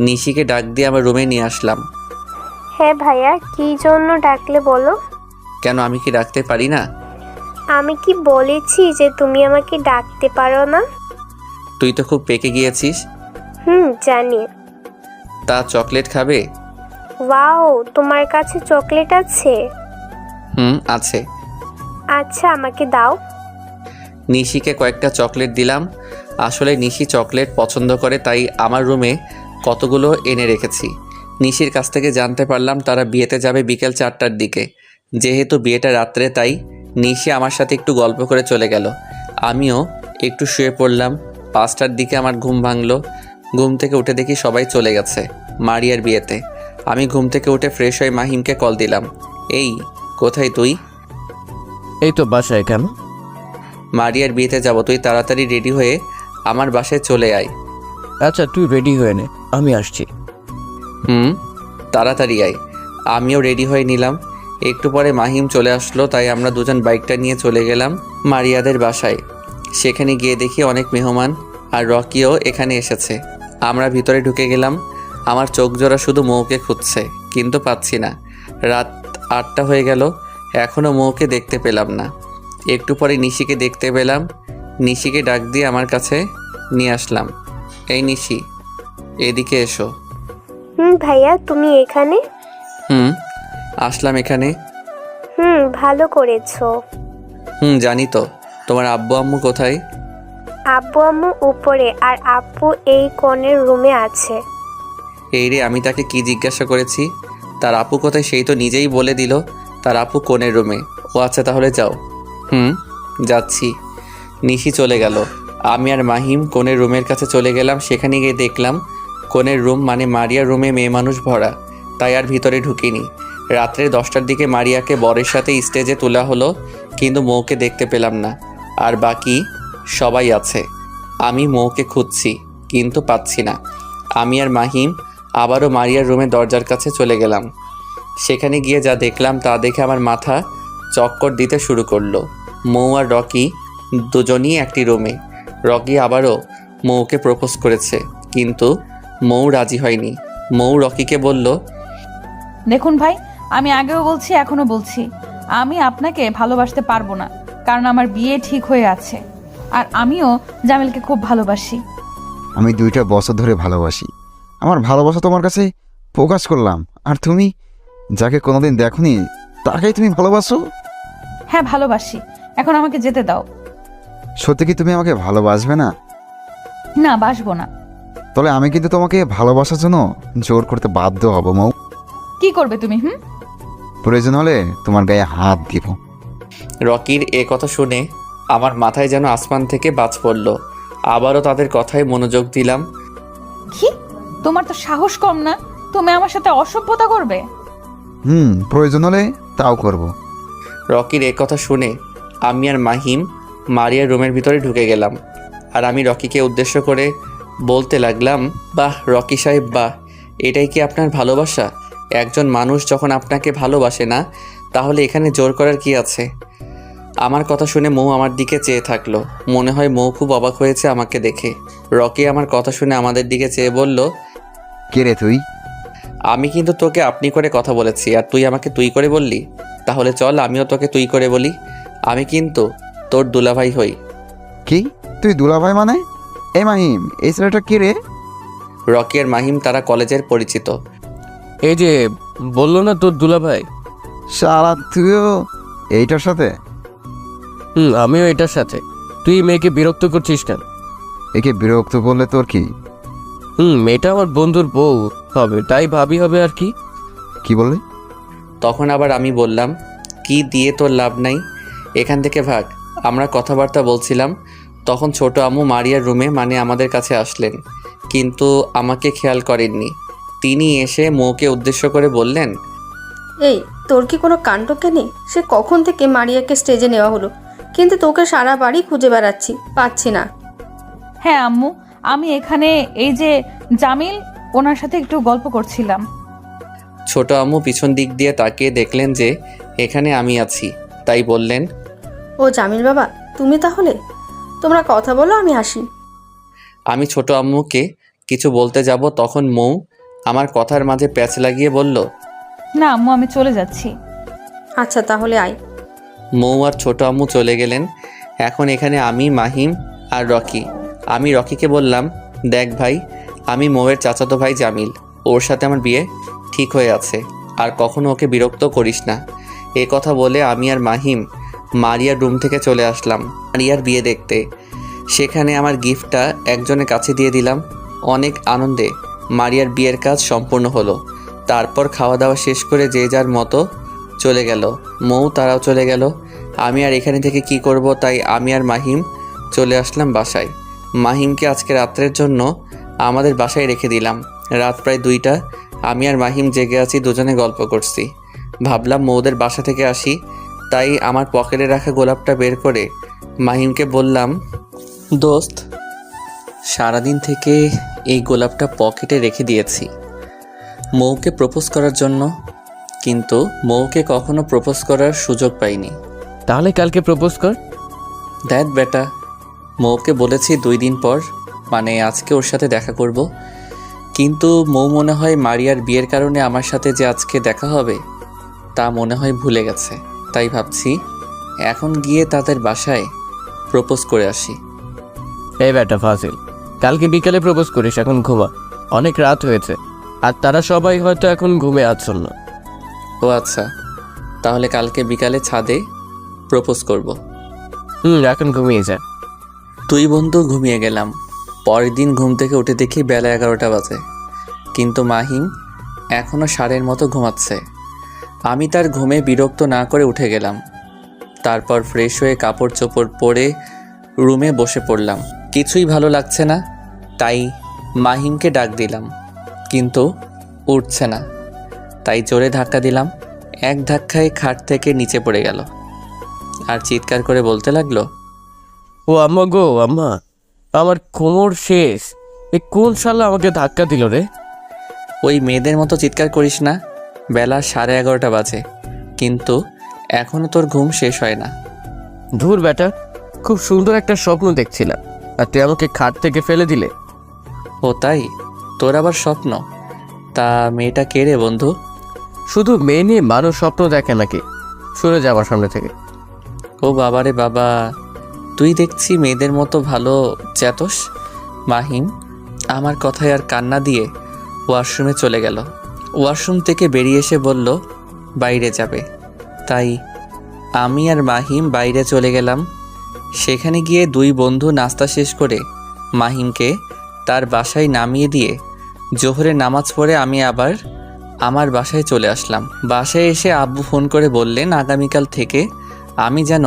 নিশিকে ডাক দিয়ে আমার রুমে নিয়ে আসলাম। হ্যাঁ ভাইয়া, কী জন্য ডাকলে বলো? কেন, আমি কি ডাকতে পারি না? আমি কি বলেছি যে তুমি আমাকে ডাকতে পারো না? তুই তো খুব পেকে গিয়েছিস। জানি। তা চকলেট খাবে? ওয়াও, তোমার কাছে চকলেট আছে? আছে। আচ্ছা, আমাকে দাও। নিশিকে কয়েকটা চকলেট দিলাম। আসলে নিশি চকলেট পছন্দ করে, তাই আমার রুমে কতগুলো এনে রেখেছি। নিশির কাছ থেকে জানতে পারলাম তারা বিয়েতে যাবে বিকেল 4টার দিকে। যেহেতু বিয়েটা রাত্রে, তাই নিশি আমার সাথে একটু গল্প করে চলে গেল। আমিও একটু শুয়ে পড়লাম। 5টার দিকে আমার ঘুম ভাঙলো। ঘুম থেকে উঠে দেখি সবাই চলে গেছে মারিয়ার বিয়েতে। আমি ঘুম থেকে উঠে ফ্রেশ হয়ে মাহিমকে কল দিলাম। এই, কোথায় তুই? এই তো বাসায়। কেন? মারিয়ার বিয়েতে যাব, তুই তাড়াতাড়ি রেডি হয়ে আমার বাসায় চলে আয়। আচ্ছা তুই রেডি হয়ে নে, আমি আসছি। তাড়াতাড়ি আয়। আমিও রেডি হয়ে নিলাম। একটু পরে মাহিম চলে আসলো, তাই আমরা দুজন বাইকটা নিয়ে চলে গেলাম মারিয়াদের বাসায়। সেখানে গিয়ে দেখি অনেক মেহমান আর রকিও এখানে এসেছে। আমরা ভিতরে ঢুকে গেলাম। আমার চোখ জোড়া শুধু মৌকে খুঁজছে, কিন্তু পাচ্ছি না। রাত 8টা হয়ে গেল, এখনও মৌকে দেখতে পেলাম না। একটু পরে নিশিকে দেখতে পেলাম। নিশিকে ডাক দিয়ে আমার কাছে নিয়ে আসলাম। এই নিশি, এদিকে এসো। ভাইয়া তুমি এখানে? আসলাম এখানে। ভালো করেছো। জানি তো। তোমার আব্বু আম্মু কোথায়? আব্বু আম্মু উপরে, আর আপু এই কোণের রুমে আছে। এই রে, আমি তাকে কি জিজ্ঞাসা করেছি? তার আপু কোথায় সেই তো নিজেই বলে দিল তার আপু কোণের রুমে। ও আচ্ছা, তাহলে যাও। যাচ্ছি। নিশি চলে গেল। আমি আর মাহিম কোণের রুমের কাছে চলে গেলাম। সেখানে গিয়ে দেখলাম কোণের রুম মানে মারিয়ার রুমে মেয়ে মানুষ ভরা, তাই আর ভিতরে ঢুকিনি। রাত্রে 10টার দিকে মারিয়াকে বরের সাথে স্টেজে তোলা হলো, কিন্তু মৌকে দেখতে পেলাম না। আর বাকি সবাই আছে। আমি মৌকে খুঁজছি, কিন্তু পাচ্ছি না। আমি আর মাহিম আবারও মারিয়ার রুমের দরজার কাছে চলে গেলাম। সেখানে গিয়ে যা দেখলাম তা দেখে আমার মাথা চক্কর দিতে শুরু করলো। মৌ আর রকি দুজনই একটি রুমে। রকি আবারও মৌকে প্রপোজ করেছে, কিন্তু মৌ রাজি হয়নি। মৌ রকিকে বলল, দেখুন ভাই, আমি আগেও বলছি এখনো বলছি, আমি আপনাকে ভালোবাসতে পারবো না, কারণ আমার বিয়ে ঠিক হয়ে আছে আর আমিও জামিলকে খুব ভালোবাসি। আমি 2টা বছর ধরে ভালোবাসি। আমার ভালোবাসা তোমার কাছে প্রকাশ করলাম, আর তুমি যাকে কোনোদিন দেখোনি তাকেই তুমি ভালোবাসো? হ্যাঁ ভালোবাসি, এখন আমাকে যেতে দাও। সত্যি কি তুমি আমাকে ভালোবাসবে না? না, বাসবো না। তাহলে আমি কিন্তু তোমাকে ভালোবাসার জন্য জোর করতে বাধ্য হব মৌ। কি করবে তুমি? প্রয়োজন হলে তোমার গায়ে হাত দিব। রকির এ কথা শুনে আমার মাথায় যেন আসমান থেকে বাজ পড়ল। আবারও তাদের কথায় মনোযোগ দিলাম। কি? তোমার তো সাহস কম না, তুমি আমার সাথে অসভ্যতা করবে? প্রয়োজন হলে তাও করব। রকির এ কথা শুনে আমি আর মাহিম মারিয়ার রুমের ভিতরে ঢুকে গেলাম। আর আমি রকিকে উদ্দেশ্য করে বলতে লাগলাম, বাহ রকি সাহেব, বাহ, এটাই কি আপনার ভালোবাসা? একজন মানুষ যখন আপনাকে ভালোবাসে না, তাহলে এখানে জোর করার কি আছে? আমার কথা শুনে মৌ আমার দিকে চেয়ে থাকলো। মনে হয় মৌ খুব অবাক হয়েছে আমাকে দেখে। রকি আমার কথা শুনে আমাদের দিকে চেয়ে বলল, কে রে তুই? আমি কিন্তু তোকে আপনি করে কথা বলেছি, আর তুই আমাকে তুই করে বললি। তাহলে চল আমিও তোকে তুই করে বলি। আমি কিন্তু তোর দুলাভাই হই। কি? তুই দুলাভাই মানে? এই মাহিম, এই ছেলেটা কে রে? রকি আর মাহিম তারা কলেজের পরিচিত। এই যে বললো না তোর দুলাভাই। শালা তুইও এইটার সাথে? আমিও এটার সাথে। তুই মেয়েকে বিরক্ত করছিস কেন? একে বিরক্ত করলে তোর কি? মেয়েটা আমার বন্ধুর বউ হবে, তাই ভাবি হবে আর কি। কি বললি? তখন আবার আমি বললাম, কি দিয়ে তোর লাভ নাই, এখান থেকে ভাগ। আমরা কথাবার্তা বলছিলাম, তখন ছোট আম্মু মারিয়ার রুমে মানে আমাদের কাছে আসলেন, কিন্তু আমাকে খেয়াল করেননি। তিনি এসে মৌকে উদ্দেশ্য করে বললেন, এই তোর কি কোনো কাণ্ডজ্ঞান নেই? সে কখন থেকে মারিয়াকে স্টেজে নেওয়া হলো, কিন্তু তোকে সারা বাড়ি খুঁজে বেড়াচ্ছি, পাচ্ছি না। হ্যাঁ আম্মু, আমি এখানে এই যে জামিল, ওনার সাথে একটু গল্প করছিলাম। ছোট আম্মু পিছন দিক দিয়ে তাকিয়ে দেখলেন যে এখানে আমি আছি, তাই বললেন, ও জামিল বাবা, তুমি তাহলে? তোমরা কথা বলো, আমি আসি। আমি ছোট আম্মুকে কিছু বলতে যাব, তখন মৌ আমার কথার মাঝে প্যাচ লাগিয়ে বলল, না আম্মু, আমি চলে যাচ্ছি। আচ্ছা তাহলে আয়। মৌ আর ছোট আম্মু চলে গেলেন। এখন এখানে আমি, মাহিম আর রকি। আমি রকিকে বললাম, দেখ ভাই, আমি মৌয়ের চাচাতো ভাই জামিল, ওর সাথে আমার বিয়ে ঠিক হয়ে আছে, আর কখনো ওকে বিরক্ত করিস না। এ কথা বলে আমি আর মাহিম মারিয়ার রুম থেকে চলে আসলাম মারিয়ার বিয়ে দেখতে। সেখানে আমার গিফটটা একজনের কাছে দিয়ে দিলাম। অনেক আনন্দে মারিয়ার বিয়ের কাজ সম্পূর্ণ হলো। তারপর খাওয়া দাওয়া শেষ করে যে যার মতো চলে গেল। মৌ তারাও চলে গেল। আমি আর এখানে থেকে কি করব, তাই আমি আর মাহিম চলে আসলাম বাসায়। মাহিমকে আজকে রাত্রের জন্য আমাদের বাসায় রেখে দিলাম। রাত প্রায় 2টা। আমি আর মাহিম জেগে আছি, দুজনে গল্প করছি। ভাবলাম মৌদের বাসা থেকে আসি, তাই আমার পকেটে রাখা গোলাপটা বের করে মাহিমকে বললাম, দোস্ত, সারাদিন থেকে এই গোলাপটা পকেটে রেখে দিয়েছি মৌকে প্রপোজ করার জন্য, কিন্তু মৌকে কখনো প্রপোজ করার সুযোগ পাইনি। তাহলে কালকে প্রপোজ কর। দেখ বেটা, মৌকে বলেছি 2 দিন পর, মানে আজকে ওর সাথে দেখা করব, কিন্তু মৌ মনে হয় মারিয়ার বিয়ের কারণে আমার সাথে যে আজকে দেখা হবে তা মনে হয় ভুলে গেছে। তাই ভাবছি এখন গিয়ে তাদের বাসায় প্রপোজ করে আসি। এই বেটা ফাজিল, কালকে বিকালে প্রপোজ করিস, এখন ঘুমা, অনেক রাত হয়েছে, আর তারা সবাই হয়তো এখন ঘুমে আচ্ছন্ন। ও আচ্ছা, তাহলে কালকে বিকালে ছাদে প্রপোজ করব। এখন ঘুমিয়ে যা। তুই বন্ধু ঘুমিয়ে গেলাম। পরের দিন ঘুম থেকে উঠে দেখি বেলা 11টা বাজে, কিন্তু মাহিম এখনও ষাঁড়ের মতো ঘুমাচ্ছে। আমি তার ঘুমে বিরক্ত না করে উঠে গেলাম। তারপর ফ্রেশ হয়ে কাপড় চোপড় পরে রুমে বসে পড়লাম। কিছুই ভালো লাগছে না, তাই মাহিমকে ডাক দিলাম, কিন্তু উঠছে না। তাই জোরে ধাক্কা দিলাম। এক ধাক্কায় খাট থেকে নিচে পড়ে গেল আর চিৎকার করে বলতে লাগলো, ও আম্মা গো আম্মা, আমার কোমর শেষ, এই কোন শালা আমাকে ধাক্কা দিল রে? ওই মেয়েদের মতো চিৎকার করিস না, বেলা 11:30 বাজে, কিন্তু এখনও তোর ঘুম শেষ হয় না। ধুর বেটা, খুব সুন্দর একটা স্বপ্ন দেখছিলাম, আর তুই আমাকে খাট থেকে ফেলে দিলে। ও তাই, তোর আবার স্বপ্ন? তা মেয়েটা কে রে বন্ধু? শুধু মেয়ে নিয়ে মানুষ স্বপ্ন দেখে নাকি? সরে যাওয়ার সামনে থেকে। ও বাবা রে বাবা, তুই দেখছি মেয়েদের মতো ভালো চেতস। মাহিম আমার কথায় আর কান্না দিয়ে ওয়াশরুমে চলে গেল। ওয়াশরুম থেকে বেরিয়ে এসে বলল বাইরে যাবে। তাই আমি আর মাহিম বাইরে চলে গেলাম। সেখানে গিয়ে 2 বন্ধু নাস্তা শেষ করে মাহিমকে তার বাসায় নামিয়ে দিয়ে জোহরের নামাজ পড়ে আমি আবার আমার বাসায় চলে আসলাম। বাসায় এসে আব্বু ফোন করে বললেন আগামীকাল থেকে আমি যেন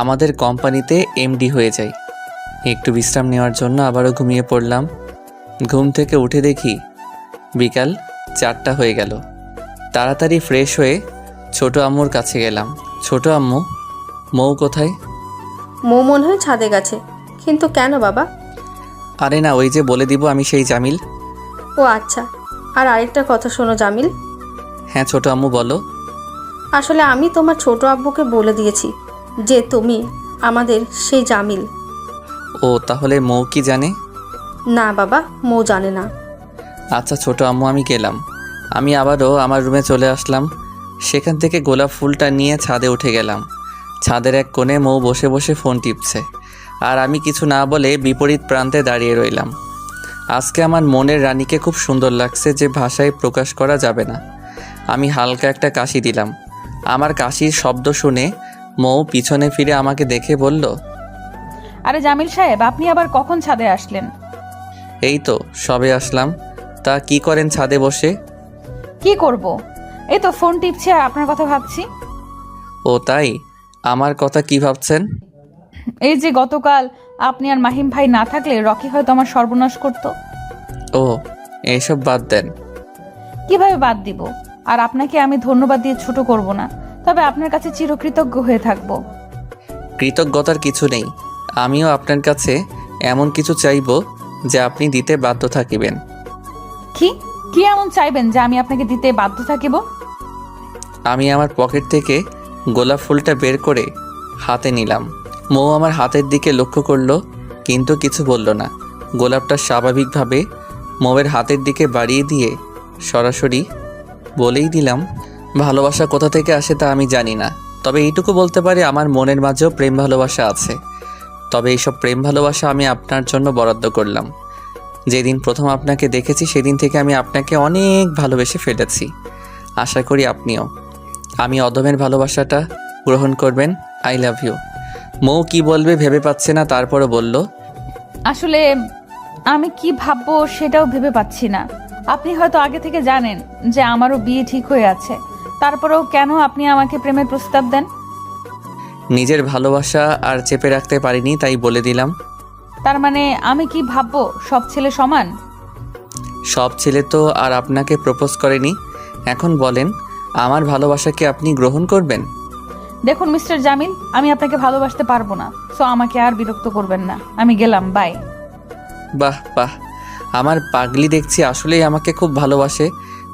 আমাদের কোম্পানিতে এমডি হয়ে যাই। একটু বিশ্রাম নেওয়ার জন্য আবারও ঘুমিয়ে পড়লাম। ঘুম থেকে উঠে দেখি বিকাল 4টা হয়ে গেল। তাড়াতাড়ি ফ্রেশ হয়ে ছোট আম্মুর কাছে গেলাম। ছোট আম্মু, মৌ কোথায়? মৌ মনে হয় ছাদে গেছে। কিন্তু কেন বাবা? আরে না, ওই যে বলে দিব আমি সেই জামিল। ও আচ্ছা, আর আরেকটা কথা শোনো জামিল। হ্যাঁ ছোট আম্মু বলো। আসলে আমি তোমার ছোট আব্বুকে বলে দিয়েছি যে তুমি আমাদের সেই জামিল। ও তাহলে মৌ কি জানে? না বাবা, মৌ জানে না। আচ্ছা ছোট আম্মু, আমি গেলাম। আমি আবারও আমার রুমে চলে আসলাম। সেখান থেকে গোলাপ ফুলটা নিয়ে ছাদে উঠে গেলাম। ছাদের এক কোণে মৌ বসে বসে ফোন টিপছে, আর আমি কিছু না বলে বিপরীত প্রান্তে দাঁড়িয়ে রইলাম। আজকে আমার মনের রানীকে খুব সুন্দর লাগছে, যে ভাষায় প্রকাশ করা যাবে না। আমি হালকা একটা কাশি দিলাম। আমার কাশির শব্দ শুনে মৌ পিছনে ফিরে আমাকে দেখে বলল, আরে জামিল সাহেব, আপনি আবার কখন ছাদে আসলেন? এই তো সবে আসলাম। তা কি করেন ছাদে বসে? কি করব, এই তো ফোন টিপছি আর আপনার কথা ভাবছি। ও তাই, আমার কথা কি ভাবছেন? এই যে গতকাল আপনি আর মাহিম ভাই না থাকলে রকি হয়তো আমার সর্বনাশ করতো। ও এইসব বাদ দেন। কিভাবে বাদ দিব? আর আপনাকে আমি ধন্যবাদ দিয়ে ছোট করব না, তবে আপনার কাছে চিরকৃতজ্ঞ হয়ে থাকব। কৃতজ্ঞতার কিছু নেই। আমিও আপনার কাছে এমন কিছু চাইব যে আপনি দিতে বাধ্য থাকিবেন। কি কি এমন চাইবেন যে আমি আপনাকে দিতে বাধ্য থাকিব? আমি আমার পকেট থেকে গোলাপ ফুলটা বের করে হাতে নিলাম। মৌ আমার হাতের দিকে লক্ষ্য করলো, কিন্তু কিছু বলল না। গোলাপটা স্বাভাবিকভাবে মৌয়ের হাতের দিকে বাড়িয়ে দিয়ে সরাসরি বলেই দিলাম, ভালোবাসা কোথা থেকে আসে তা আমি জানি না, তবে এইটুকু বলতে পারি আমার মনের মাঝেও প্রেম ভালোবাসা আছে। তবে এইসব প্রেম ভালোবাসা আমি আপনার জন্য বরাদ্দ করলাম। যেদিন প্রথম আপনাকে দেখেছি সেদিন থেকে আমি আপনাকে অনেক ভালোবেসে ফেলেছি। আশা করি আপনিও আমি অদমের ভালোবাসাটা গ্রহণ করবেন। I love you. মৌ কি বলবে ভেবে পাচ্ছে না, তারপরে বলল, আসলে আমি কি ভাববো সেটাও ভেবে পাচ্ছি না। আপনি হয়তো আগে থেকে জানেন যে আমারও বিয়ে ঠিক হয়ে আছে, তারপরেও কেন আপনি আমাকে প্রেমের প্রস্তাব দেন? নিজের ভালোবাসা আর চেপে রাখতে পারিনি, তাই বলে দিলাম। তার মানে আমি কি ভাববো সব ছেলে সমান? সব ছেলে তো আর আপনাকে প্রপোজ করেনি। এখন বলেন, আমার ভালোবাসাকে আপনি গ্রহণ করবেন? দেখুন মিস্টার জামিল, আমি আপনাকে ভালোবাসতে পারবো না, সো আমাকে আর বিরক্ত করবেন না। আমি গেলাম, বাই। বাহ বাহ, আমার পাগলি দেখছি আসলেই আমাকে খুব ভালোবাসে,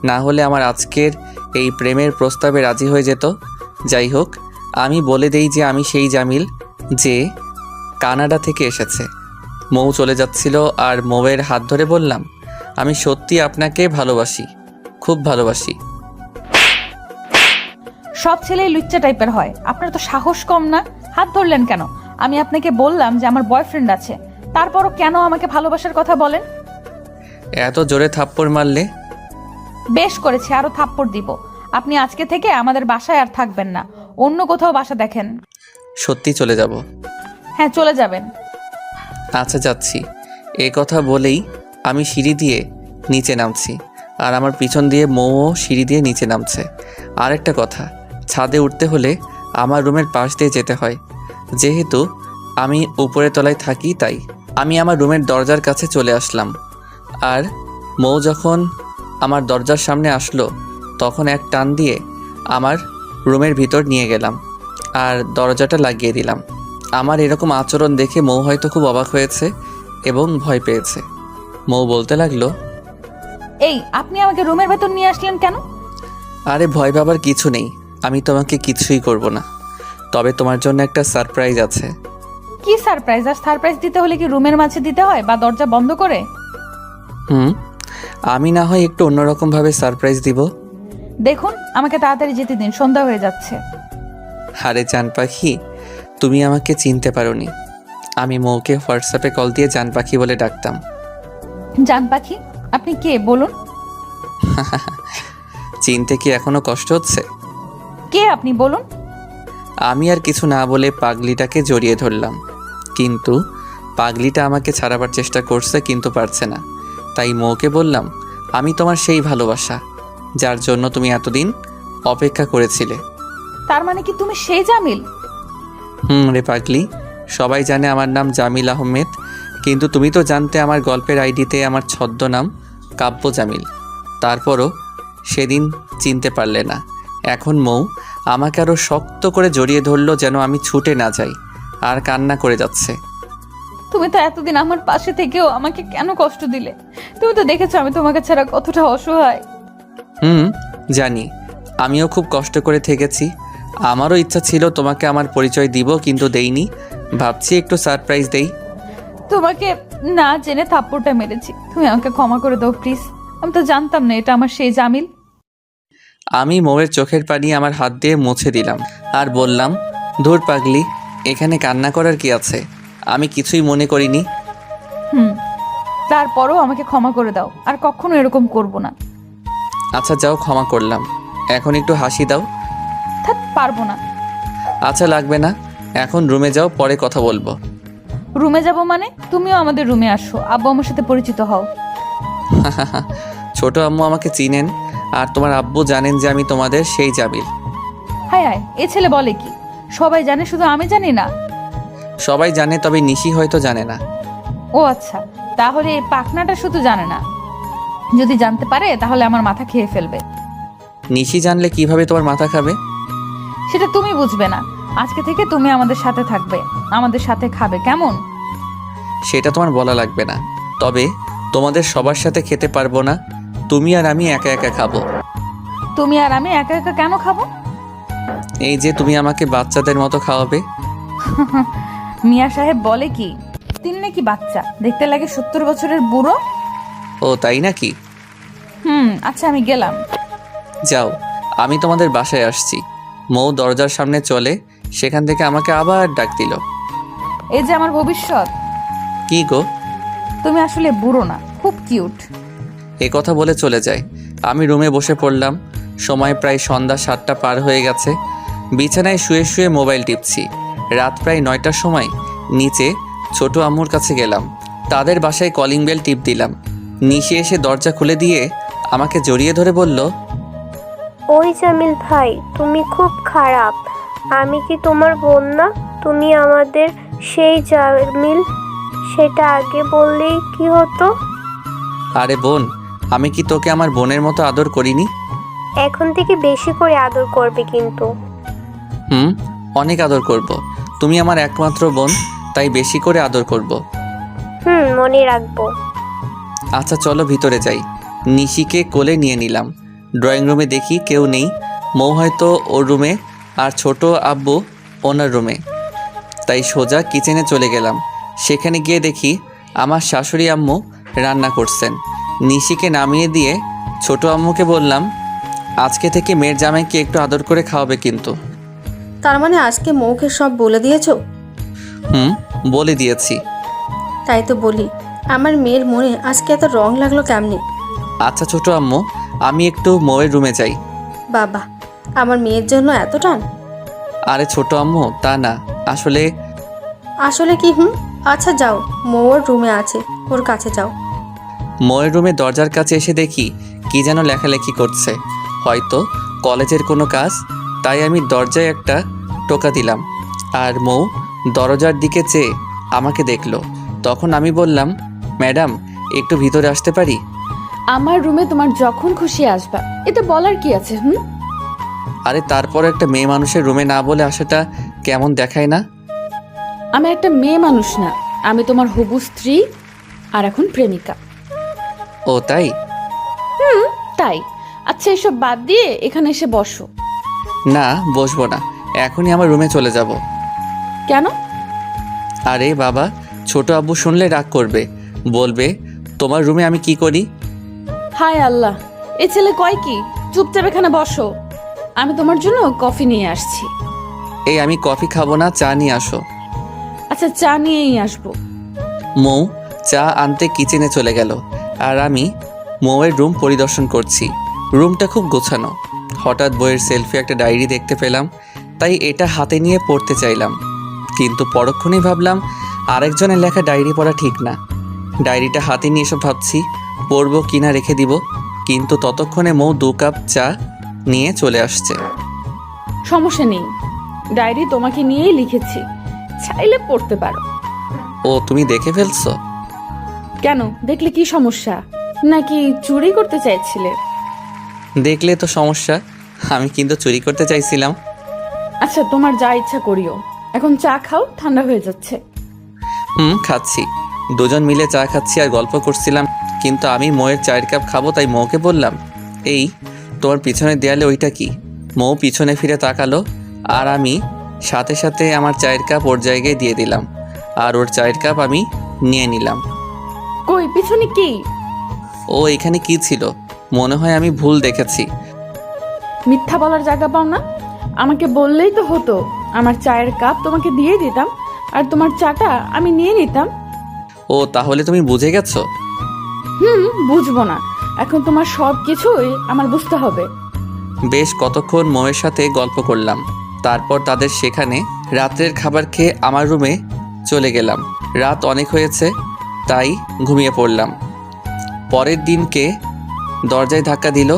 না হলে আমার আজকের এই প্রেমের প্রস্তাবে রাজি হয়ে যেত। যাই হোক, আমি বলে দেই যে আমি সেই জামিল যে কানাডা থেকে এসেছে। মৌ চলে যাচ্ছিল আর মৌয়ের হাত ধরে বললাম, আমি সত্যি আপনাকে ভালোবাসি, খুব ভালোবাসি। সব ছেলেই লুচ্চা টাইপের হয়, আপনার তো সাহস কম না? হাত ধরলেন কেন? আমি আপনাকে বললাম যে আমার বয়ফ্রেন্ড আছে, তারপরও কেন আমাকে ভালোবাসার কথা বলেন? এত জোরে থাপ্পড় মারলে? বেশ করেছে, আরো থাপ্পড় দিব। আপনি আজকে থেকে আমাদের বাসায় আর থাকবেন না, অন্য কোথাও বাসা দেখেন। সত্যি চলে যাব? হ্যাঁ, চলে যাবেন। আচ্ছা, যাচ্ছি। এই কথা বলেই আমি সিঁড়ি দিয়ে নিচে নামছি, আর আমার পিছন দিয়ে মৌও সিঁড়ি দিয়ে নিচে নামছে। আরেকটা কথা, ছাদে উঠতে হলে আমার রুমের পাশ দিয়ে যেতে হয়, যেহেতু আমি উপরের তলায় থাকি। তাই আমি আমার রুমের দরজার কাছে চলে আসলাম, আর মৌ যখন আমার দরজার সামনে আসলো তখন এক টান দিয়ে আমার রুমের ভিতর নিয়ে গেলাম আর দরজাটা লাগিয়ে দিলাম। আমার এরকম আচরণ দেখে মৌ হয়তো খুব অবাক হয়েছে এবং ভয় পেয়েছে। মৌ বলতে লাগলো, এই, আপনি আমাকে রুমের ভেতর নিয়ে আসলেন কেন? আরে ভয় পাবার কিছু নেই, আমি তোমাকে কিছুই করব না, তবে তোমার জন্য একটা সারপ্রাইজ আছে। কি সারপ্রাইজ? আর সারপ্রাইজ দিতে হলে কি রুমের মাঝে দিতে হয় বা দরজা বন্ধ করে? আমি না হয় একটু অন্যরকমভাবে সারপ্রাইজ দিব। দেখুন, আমাকে তাড়াতাড়ি যেতে দিন, সন্ধ্যা হয়ে যাচ্ছে। আরে জান পাখি, তুমি আমাকে চিনতে পারোনি। আমি মৌকে হোয়াটসঅ্যাপে কল দিয়ে জান পাখি বলে ডাকতাম। জান পাখি? আপনি কে বলুন? চিনতে কি এখনো কষ্ট হচ্ছে? কে আপনি বলুন? আমি আর কিছু না বলে পাগলিটাকে জড়িয়ে ধরলাম, কিন্তু পাগলিটা আমাকে ছাড়াবার চেষ্টা করছে কিন্তু পারছে না। তাই মৌকে বললাম, আমি তোমার সেই ভালোবাসা যার জন্য তুমি এতদিন অপেক্ষা করেছিলে। তার মানে কি তুমি সেই জামিল? রে পাগলি, সবাই জানে আমার নাম জামিল আহমেদ, কিন্তু তুমি তো জানতে আমার গল্পের আইডিতে আমার ছদ্মনাম কাব্য জামিল। তারপরও সেদিন চিনতে পারলে না। এখন মৌ আমাকে আরও শক্ত করে জড়িয়ে ধরলো যেন আমি ছুটে না যাই, আর কান্না করে যাচ্ছে। তুমি তো এতদিন আমার পাশে থেকেও আমাকে কেন কষ্ট দিলে? তুমি তো দেখেছো আমি তোমাকে ছাড়া কতটা অসহায়। জানি, আমিও খুব কষ্ট করে থেকেছি। আমারও ইচ্ছা ছিল তোমাকে আমার পরিচয় দিব, কিন্তু দেইনি। ভাবছি একটু সারপ্রাইজ দেই। তোমাকে না জেনে থাপ্পড়টা মেরেছি, তুমি আমাকে ক্ষমা করে দাও প্লিজ। আমি তো জানতাম না এটা আমার সেই জামিল। আমি মৌয়ের চোখের পানি আমার হাত দিয়ে মুছে দিলাম আর বললাম, ধুর পাগলি, এখানে কান্না করার কি আছে? আমি কিছুই মনে করিনি। তারপরও আমাকে ক্ষমা করে দাও, আর কখনো এরকম করব না। আচ্ছা যাও, ক্ষমা করলাম। এখন একটু হাসি দাও। থাক, পারবো না। আচ্ছা লাগবে না, এখন রুমে যাও, পরে কথা বলবো। রুমে যাব মানে? তুমিও আমাদের রুমে আসো, আব্বু আমার সাথে পরিচিত হও। ছোট আম্মু আমাকে চিনেন, আর তোমার আব্বু জানেন যে আমি তোমাদের সেই জামিল। হায় হায়, এ ছেলে বলে কি? সবাই জানে, শুধু আমি জানি না? সবাই জানে, তবে নিশি হয়তো জানে না। ও আচ্ছা, তাহলে এই পাখনাটা শুধু জানে না। যদি জানতে পারে তাহলে আমার মাথা খেয়ে ফেলবে। নিশি জানলে কিভাবে তোমার মাথা খাবে? সেটা তুমি বুঝবে না। আজকে থেকে তুমি আমাদের সাথে থাকবে, আমাদের সাথে খাবে, কেমন? সেটা তোমার বলা লাগবে না, তবে তোমাদের সবার সাথে খেতে পারবো না। তুমি আর আমি একা একা খাবো। তুমি আর আমি একা একা কেন খাবো? এই যে তুমি আমাকে বাচ্চাদের মতো খাওয়াবে। মিয়া সাহেব বলে কি, তিনি নাকি বাচ্চা, দেখতে লাগে 70 বছরের বুড়ো। ও তাই নাকি? আচ্ছা, আমি গেলাম। যাও, আমি তোমাদের বাসায় আসছি। মৌ দরজার সামনে চলে, সেখান থেকে আমাকে আবার ডাক দিল। এই যে আমার ভবিষ্যৎ। কি গো? তুমি আসলে বুড়ো না, খুব কিউট। এ কথা বলে চলে যায়। আমি রুমে বসে পড়লাম। সময় প্রায় সন্ধ্যা 7টা পার হয়ে গেছে। বিছানায় শুয়ে শুয়ে মোবাইল টিপছি। রাত প্রায় 9টার সময় নিচে ছোট আম্মুর কাছে গেলাম। তাদের বাসায় কলিং বেল টিপ দিলাম। নিশি এসে দরজা খুলে দিয়ে আমাকে জড়িয়ে ধরে বলল, ওই জামিল ভাই, তুমি খুব খারাপ। আমি কি তোমার বোন না? তুমি আমাদের সেই জামিল, সেটা আগে বললেই কি হতো? আরে বোন, আমি কি তোকে আমার বোনের মতো আদর করিনি? এখন থেকে বেশি করে আদর করবে কিন্তু। অনেক আদর করব। তুমি আমার একমাত্র বোন, তাই বেশি করে আদর করব। মনে রাখবো। আচ্ছা চলো ভিতরে যাই। নিশিকে কোলে নিয়ে নিলাম। ড্রয়িং রুমে দেখি কেউ নেই। মৌ হয়তো ওর রুমে আর ছোট আব্বু ওনার রুমে। তাই সোজা কিচেনে চলে গেলাম। সেখানে গিয়ে দেখি আমার শাশুড়ি আম্মু রান্না করছেন। নিশিকে নামিয়ে দিয়ে ছোট আম্মুকে বললাম, আজকে থেকে মেয়ের জামাইকে একটু আদর করে খাওয়াবে কিন্তু। তার মানে আজকে মৌকে সব বলে দিয়েছো? বলে দিয়েছি। তাই তো বলি, আমার মেয়ের মনে আজকে এত রং লাগলো কেমনে? আচ্ছা ছোট আম্মু, আমি একটু মৌয়ের রুমে যাই। বাবা, আমার মেয়ের জন্য এত টান? আরে ছোট আম্মু, তা না, আসলে আসলে কি? আচ্ছা যাও, মৌর রুমে আছে, ওর কাছে যাও। মৌয়ের রুমে দরজার কাছে এসে দেখি কি যেন লেখালেখি করছে, হয়তো কলেজের কোনো কাজ। তাই আমি দরজায় একটা টোকা দিলাম, আর মৌ দরজার দিকে চেয়ে আমাকে দেখলো। তখন আমি বললাম, ম্যাডাম একটু ভিতরে আসতে পারি? আমার রুমে তোমার যখন খুশি আসবা, এতে বলার কি আছে? আরে তারপর একটা মেয়ে মানুষের রুমে না বলে আসাটা কেমন দেখায় না? আমি একটা মেয়ে মানুষ না, আমি তোমার হবু স্ত্রী আর এখন প্রেমিকা। ও তাই? তাই। আচ্ছা এসব বাদ দিয়ে এখানে এসে বসো। না বসবো না, এখনই আমার রুমে চলে যাব। কেন? আরে বাবা, ছোট আব্বু শুনলে রাগ করবে, বলবে তোমার রুমে আমি কি করি। হায় আল্লাহ, এ ছেলে কয় কি? চুপচাপ এখানে বসো, আমি তোমার জন্য কফি নিয়ে আসছি। এই আমি কফি খাবো না, চা নিয়ে আসো। আচ্ছা চা নিয়েই আসবো। মৌ চা আনতে কিচেনে চলে গেল, আর আমি মৌয়ের রুম পরিদর্শন করছি। রুমটা খুব গোছানো। হঠাৎ বইয়ের সেলফি একটা ডায়েরি দেখতে পেলাম, তাই এটা হাতে নিয়ে পড়তে চাইলাম, কিন্তু পরক্ষণেই ভাবলাম আরেকজনের লেখা ডায়েরি পড়া ঠিক না। ডায়েরিটা হাতে নিয়ে এসব ভাবছি পড়বো কিনা রেখে দিব, কিন্তু ততক্ষণে মৌ 2 কাপ চা নিয়ে চলে আসছে। সমস্যা নেই, ডায়েরি তোমাকে নিয়েই লিখেছি, চাইলে পড়তে পারো। ও তুমি দেখে ফেলছো? কেন, দেখলে কি সমস্যা? নাকি চুরি করতে চাইছিলে? দেখলে তো সমস্যা, আমি কিন্তু চুরি করতে চাইছিলাম। আচ্ছা তোমার যা ইচ্ছা করিও, এখন চা খাও, ঠান্ডা হয়ে যাচ্ছে। খাচ্ছি। দুজন মিলে চা খাচ্ছি আর গল্প করছিলাম, কিন্তু আমি মৌয়ের চায়ের কাপ খাবো, তাই মৌকে বললাম, এই তোমার পিছনের দেয়ালে ওইটা কি? মৌ পিছনে ফিরে তাকালো, আর আমি সাথে সাথে আমার চায়ের কাপ ওর জায়গায় দিয়ে দিলাম, আর ওর চায়ের কাপ আমি নিয়ে নিলাম। কই পিছনে কি? ও এখানে কি ছিল? মনে হয় আমি ভুল দেখেছি। মিথ্যা বলার জায়গা পাও না? আমাকে বললেই তো হতো, আমার চায়ের কাপ তোমাকে দিয়ে দিতাম আর তোমার চাটা আমি নিয়ে নিতাম। ও তাহলে তুমি বুঝে গেছো? বুঝবো না, এখন তোমার সব কিছুই আমার বুঝতে হবে। বেশ কতক্ষণ মৌয়ের সাথে গল্প করলাম, তারপর তাদের সেখানে রাত্রের খাবার খেয়ে আমার রুমে চলে গেলাম। রাত অনেক হয়েছে, তাই ঘুমিয়ে পড়লাম। পরের দিনকে দরজায় ধাক্কা দিল,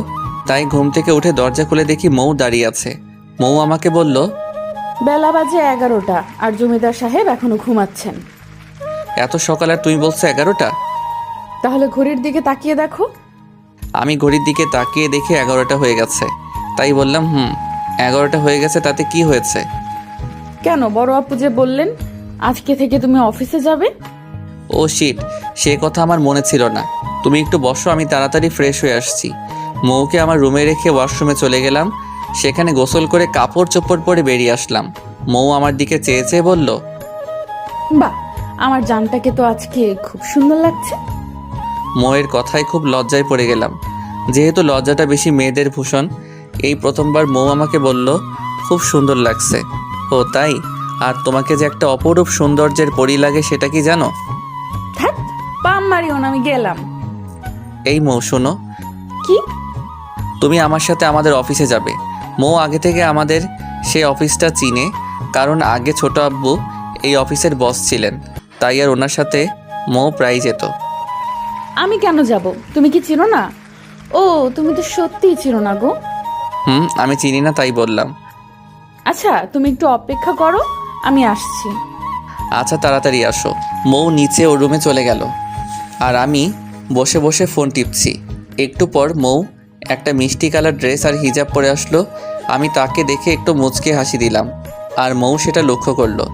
তাই ঘুম থেকে উঠে দরজা খুলে দেখি মৌ দাঁড়িয়ে আছে। মৌ আমাকে বলল, বেলা বাজে 11টা আর জমিদার সাহেব এখনো ঘুমাচ্ছেন। এত সকাল আর তুমি বলছো 11টা? তাহলে ঘড়ির দিকে তাকিয়ে দেখো। আমি ঘড়ির দিকে তাকিয়ে দেখে 11টা হয়ে গেছে, তাই বললাম 11টা হয়ে গেছে, তাতে কি হয়েছে? কেন, বড় আপু যে বললেন আজকে থেকে তুমি অফিসে যাবে। ও শিট, সে কথা আমার মনে ছিল না। তুমি একটু বসো, আমি তাড়াতাড়ি ফ্রেশ হয়ে আসছি। মৌকে আমার রুমে রেখে ওয়াশরুমে চলে গেলাম। সেখানে গোসল করে কাপড় চোপড় পরে বেরিয়ে আসলাম। মৌ আমার দিকে চেয়ে চেয়ে বলল, বাহ, আমার জানটাকে তো আজকে খুব সুন্দর লাগছে। মৌয়ের কথায় খুব লজ্জায় পড়ে গেলাম, যেহেতু লজ্জাটা বেশি মেয়েদের ভূষণ। এই প্রথমবার মৌ আমাকে বলল খুব সুন্দর লাগছে। ও তাই? আর তোমাকে যে একটা অপরূপ সৌন্দর্যের পরি লাগে সেটা কি জানো? থাক, পাম মারিও না, আমি গেলাম। এই মৌ শোনো। কি? তুমি আমার সাথে আমাদের অফিসে যাবে। মৌ আগে থেকে আমাদের সেই অফিসটা চিনে, কারণ আগে ছোট আব্বু এই অফিসের বস ছিলেন, তাই আর ওনার সাথে মৌ প্রায় যেত। আমি কেন যাব? তুমি কি চিনো না? ও তুমি তো সত্যিই চিনো না গো। আমি চিনি না, তাই বললাম। আচ্ছা তুমি একটু অপেক্ষা করো, আমি আসছি। আচ্ছা তাড়াতাড়ি আসো। মৌ নিচে ওর রুমে চলে গেল, আর আমি বসে বসে ফোন টিপছি। একটু পর মৌ একটা মিষ্টি কালার ড্রেস আর হিজাব পরে আসলো। আমি তাকে দেখে একটু মুচকে হাসি দিলাম, আর মৌ সেটা লক্ষ্য করলো।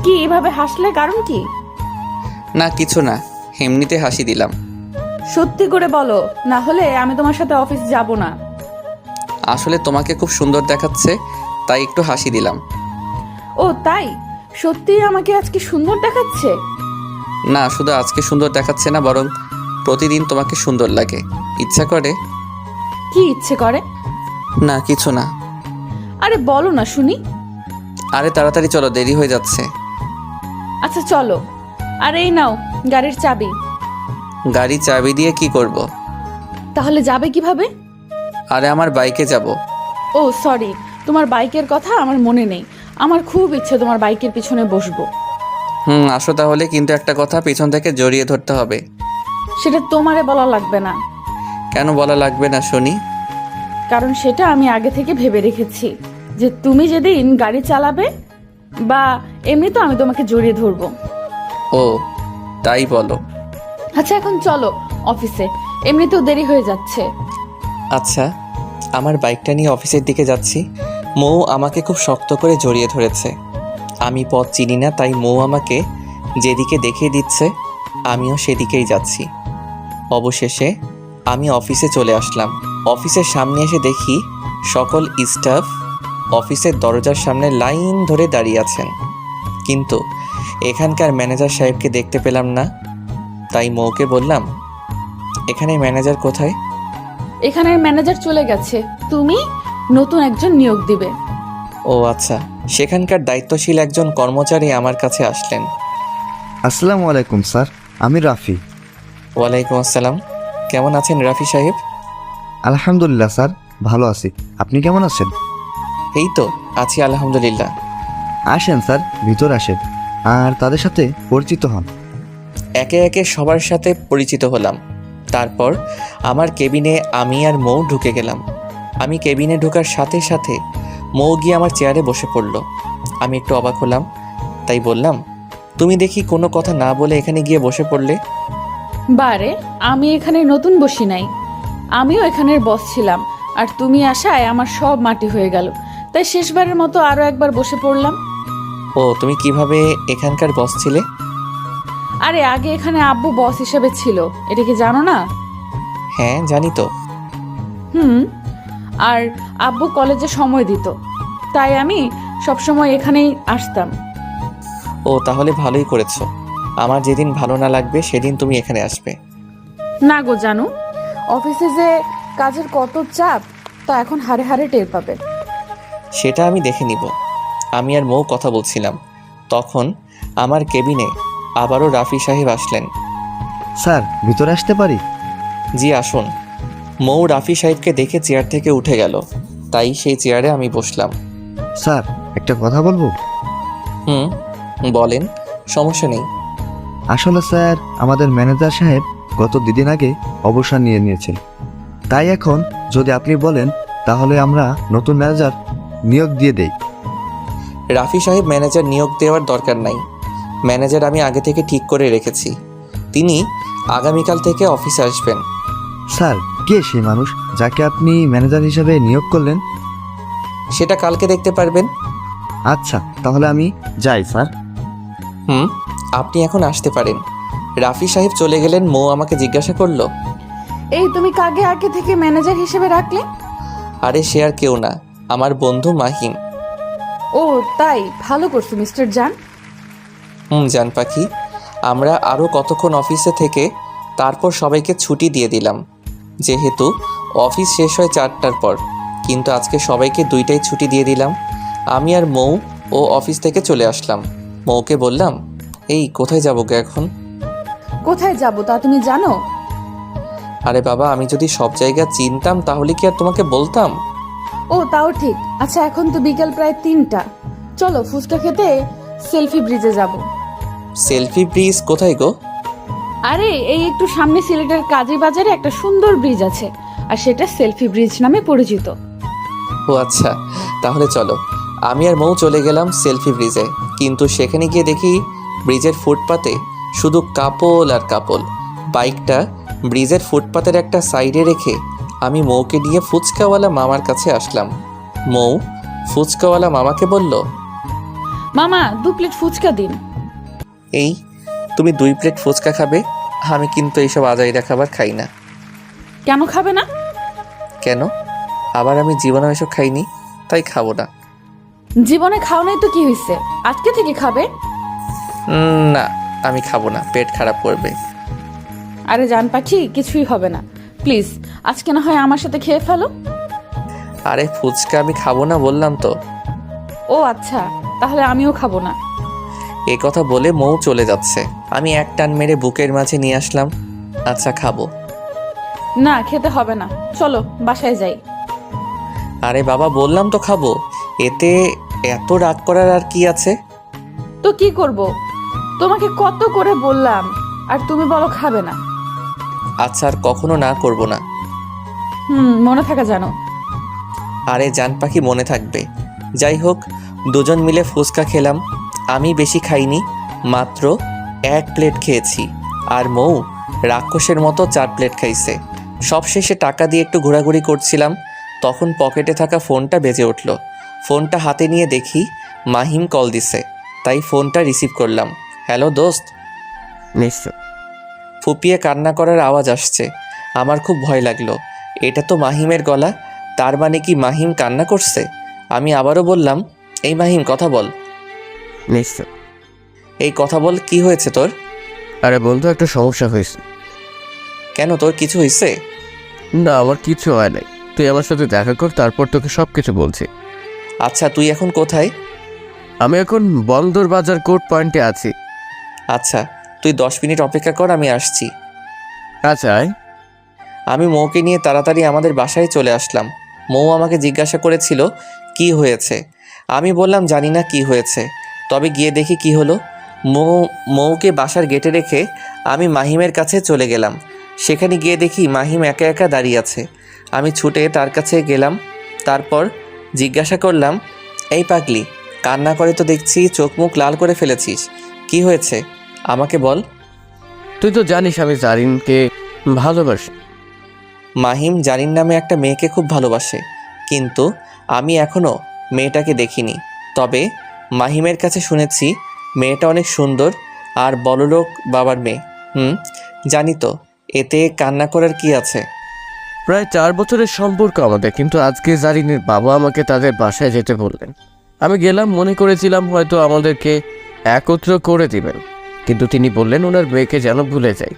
কি এভাবে হাসলে, কারণ কি? না কিছু না, এমনিতে হাসি দিলাম। সত্যি করে বলো, না হলে আমি তোমার সাথে অফিস যাব না। আসলে তোমাকে খুব সুন্দর দেখাচ্ছে, তাই একটু হাসি দিলাম। ও তাই? সত্যিই আমাকে আজকে সুন্দর দেখাচ্ছে? না, শুধু আজকে সুন্দর দেখাচ্ছে না, বরং প্রতিদিন তোমাকে সুন্দর লাগে। ইচ্ছা করে? কি ইচ্ছে করে? না কিছু না। আরে বলো না শুনি। আরে তাড়াতাড়ি চলো, দেরি হয়ে যাচ্ছে। আচ্ছা চলো। আর এই নাও গাড়ির চাবি। গাড়ি চাবি দিয়ে কি করব? তাহলে যাবে কিভাবে? আরে আমার বাইকে যাব। ও সরি, তোমার বাইকের কথা আমার মনে নেই। আমার খুব ইচ্ছে তোমার বাইকের পিছনে বসবো। আসো তাহলে, কিন্তু একটা কথা, পিছন থেকে জড়িয়ে ধরতে হবে। সেটা তোমারে বলা লাগবে না, কেন বলা লাগবে না শুনি? কারণ সেটা আমি আগে থেকে ভেবে রেখেছি যে তুমি যেদিন গাড়ি চালাবে বা এমনি তো আমি তোমাকে জড়িয়ে ধরবো। ও তাই বলো। আচ্ছা এখন চলো অফিসে, এমনিতেও দেরি হয়ে যাচ্ছে। আচ্ছা, আমার বাইকটা নিয়ে অফিসের দিকে যাচ্ছি। মৌ আমাকে খুব শক্ত করে জড়িয়ে ধরেছে। আমি পথ চিনি না, তাই মৌ আমাকে যেদিকে দেখিয়ে দিচ্ছে আমিও সেদিকেই যাচ্ছি। অবশেষে আমি অফিসে চলে আসলাম। অফিসের সামনে এসে দেখি সকল স্টাফ অফিসের দরজার সামনে লাইন ধরে দাঁড়িয়ে আছেন, কিন্তু এখানকার ম্যানেজার সাহেবকে দেখতে পেলাম না। তাই মৌকে বললাম, এখানে ম্যানেজার কোথায়? এখানের ম্যানেজার চলে গেছে, তুমি নতুন একজন নিয়োগ দিবে। ও আচ্ছা। সেখানকার দায়িত্বশীল একজন কর্মচারী আমার কাছে আসলেন। আসসালামু আলাইকুম স্যার, আমি রাফি। ওয়ালাইকুম আসসালাম। কেমন আছেন রাফি সাহেব? আলহামদুলিল্লাহ স্যার, ভালো আছি। আপনি কেমন আছেন? এই তো আছি আলহামদুলিল্লাহ। আসেন স্যার, ভিতর আসেন আর তাদের সাথে পরিচিত হন। একে একে সবার সাথে পরিচিত হলাম। তারপর আমার কেবিনে আমি আর মৌ ঢুকে গেলাম। আমি কেবিনে ঢোকার সাথে সাথে মৌ গিয়ে আমার চেয়ারে বসে পড়ল। আমি একটু অবাক হলাম, তাই বললাম, তুমি দেখি কোনো কথা না বলে এখানে গিয়ে বসে পড়লে। বারে, আমি এখানে নতুন বসি নাই, আমিও এখানের বস ছিলাম। আর তুমি আসায় আমার সব মাটি হয়ে গেল, তাই শেষবারের মতো আরো একবার বসে পড়লাম। ও, তুমি কিভাবে এখানকার বস ছিলে? আরে আগে এখানে আব্বু বস হিসেবে ছিল, এটা কি জানো না? হ্যাঁ জানি তো। আর আব্বু কলেজে সময় দিত, তাই আমি সবসময় এখানেই আসতাম। ও তাহলে ভালোই করেছো। আমার যেদিন ভালো না লাগবে সেদিন তুমি এখানে আসবে। না গো জানু, অফিসে যে কাজের কত চাপ তা এখন হাড়ে হাড়ে টের পাবে। সেটা আমি দেখে নিব। আমি আর মৌ কথা বলছিলাম, তখন আমার কেবিনে আবারও রাফি সাহেব আসলেন। স্যার, ভিতরে আসতে পারি? জি আসুন। মৌ রাফি সাহেবকে দেখে চেয়ার থেকে উঠে গেল, তাই সেই চেয়ারে আমি বসলাম। স্যার, একটা কথা বলবো? বলেন, সমস্যা নেই। আসলে স্যার, আমাদের ম্যানেজার সাহেব গত 2 দিন আগে অবসর নিয়েছেন। তাই এখন যদি আপনি বলেন তাহলে আমরা নতুন ম্যানেজার নিয়োগ দিয়ে দেই। রাফি সাহেব ম্যানেজার নিয়োগ দেওয়ার দরকার নাই। ম্যানেজার আমি আগে থেকে ঠিক করে রেখেছি, তিনি আগামীকাল থেকে অফিসে আসবেন। স্যার, কে সেই মানুষ যাকে আপনি ম্যানেজার হিসেবে নিয়োগ করলেন? সেটা কালকে দেখতে পারবেন। আচ্ছা, তাহলে আমি যাই স্যার। আপনি এখন আসতে পারেন। রাফি সাহেব চলে গেলেন। মৌ আমাকে জিজ্ঞাসা করলো, এই তুমি কাকে আগে থেকে ম্যানেজার হিসেবে রাখলে? আরে সে আর কেউ না, আমার বন্ধু মাহিম। ও তাই, ভালো করছো মিস্টার জান। জান পাখি। আমরা আরও কতক্ষণ অফিসে থেকে তারপর সবাইকে ছুটি দিয়ে দিলাম, যেহেতু অফিস শেষ হয় 4টার পর। কিন্তু আজকে সবাইকে 2টায় ছুটি দিয়ে দিলাম। আমি আর মৌ ও অফিস থেকে চলে আসলাম। মৌকে বললাম, এই কোথায় যাবো গো এখন? কোথায় যাব তা তুমি জানো? আরে বাবা, আমি যদি সব জায়গা চিনতাম তাহলে কি আর তোমাকে বলতাম? ও তাও ঠিক। আচ্ছা এখন তো বিকেল প্রায় 3টা, চলো ফুচকা খেতে সেলফি ব্রিজে যাব। সেলফি ব্রিজ কোথায় গো? আরে এই একটু সামনে সিলেটের কাজী বাজারে একটা সুন্দর ব্রিজ আছে, আর সেটা সেলফি ব্রিজ নামে পরিচিত। ও আচ্ছা, তাহলে চলো। আমি আর মৌ চলে গেলাম সেলফি ব্রিজে, কিন্তু সেখানে গিয়ে দেখি ব্রিজের ফুটপাতে শুধু কাপল আর কাপল। বাইকটা ব্রিজের ফুটপাতের একটা সাইডে রেখে আমি মৌকে নিয়ে ফুচকাওয়ালা মামার কাছে আসলাম। মৌ ফুচকাওয়ালা মামাকে বলল, মামা 2 প্লেট ফুচকা দিন। এই তুমি 2 প্লেট ফুচকা খাবে, আমি কিন্তু এইসব আজাইরা খাবার খাই না। কেন খাবে না? কেন? আবার আমি জীবনে এসব খাইনি, তাই খাবো না। জীবনে খাও নাই তো কি হয়েছে, আজকে থেকে খাবে। না, আমি খাবো না, পেট খারাপ করবে। আরে জান পাখি, কিছুই হবে না, প্লিজ আজকে না হয় আমার সাথে খেয়ে ফেলো। আরে ফুচকা আমি খাবো না বললাম তো। ও আচ্ছা, তাহলে আমিও খাবো না। এ কথা বলে মৌ চলে যাচ্ছে। আমি এক টান মেরে বুকের মাঝে নিয়ে আসলাম। আচ্ছা খাবো। না, খেতে হবে না, চলো বাসায় যাই। আরে বাবা বললাম তো খাবো, এতে এত রাগ করার আর কি আছে? তো কি করব, তোমাকে কত করে বললাম আর তুমি বলো খাবে না। আচ্ছা আর কখনো না করব না। মনে থাকা জানো। আরে জান পাখি মনে থাকবে। যাই হোক, দুজন মিলে ফুচকা খেলাম। আমি বেশি খাইনি, মাত্র 1 প্লেট খেয়েছি, আর মৌ রাক্ষসের মতো 4 প্লেট খাইছে। সবশেষে টাকা দিয়ে একটু ঘোরাঘুরি করছিলাম, তখন পকেটে থাকা ফোনটা বেজে উঠল। ফোনটা হাতে নিয়ে দেখি মাহিম কল দিছে, তাই ফোনটা রিসিভ করলাম। হ্যালো দোস্ত। নিশ্চয়। ফুপিয়ে কান্না করার আওয়াজ আসছে। আমার খুব ভয় লাগলো, এটা তো মাহিমের গলা, তার মানে কি মাহিম কান্না করছে? আমি আবারও বললাম, এই মাহিম কথা বল। নিশ্চয়। এই কথা বল, কি হয়েছে তোর? আরে বন্ধু, একটা সমস্যা হয়েছে। কেন, তোর কিছু হয়েছে? না, আমার কিছু হয় নাই, তুই আমার সাথে দেখা কর, তারপর তোকে সব কিছু বলছি। আচ্ছা তুই এখন কোথায়? আমি এখন বন্দর বাজার কোর্ট পয়েন্টে আছি। আচ্ছা তুই 10 মিনিট অপেক্ষা কর, আমি আসছি। আচ্ছা আয়। আমি মৌকে নিয়ে তাড়াতাড়ি আমাদের বাসায় চলে আসলাম। মৌ আমাকে জিজ্ঞাসা করেছিল কি হয়েছে। আমি বললাম জানি না কি হয়েছে, তবে গিয়ে দেখি কি হলো। মৌকে বাসার গেটে রেখে আমি মাহিমের কাছে চলে গেলাম। সেখানে গিয়ে দেখি মাহিম একা একা দাঁড়িয়ে আছে। আমি ছুটে তার কাছে গেলাম, তারপর জিজ্ঞাসা করলাম, এই পাগলি, কান্না করে তো দেখছি চোখ মুখ লাল করে ফেলেছিস, কি হয়েছে আমাকে বল। তুই তো জানিস আমি জারিনকে ভালোবাসি। মাহিম জারিন নামে একটা মেয়েকে খুব ভালোবাসে, কিন্তু আমি এখনও মেয়েটাকে দেখিনি। তবে মাহিমের কাছে শুনেছি মেয়েটা অনেক সুন্দর আর বড়লোক বাবার মেয়ে। জানি তো, এতে কান্না করার কি আছে? প্রায় 4 বছরের সম্পর্ক আমাদের, কিন্তু আজকে জারিনের বাবা আমাকে তাদের বাসায় যেতে বললেন। আমি গেলাম, মনে করেছিলাম হয়তো আমাদেরকে একত্র করে দিবেন, কিন্তু তিনি বললেন ওনার মেয়েকে যেন ভুলে যাই।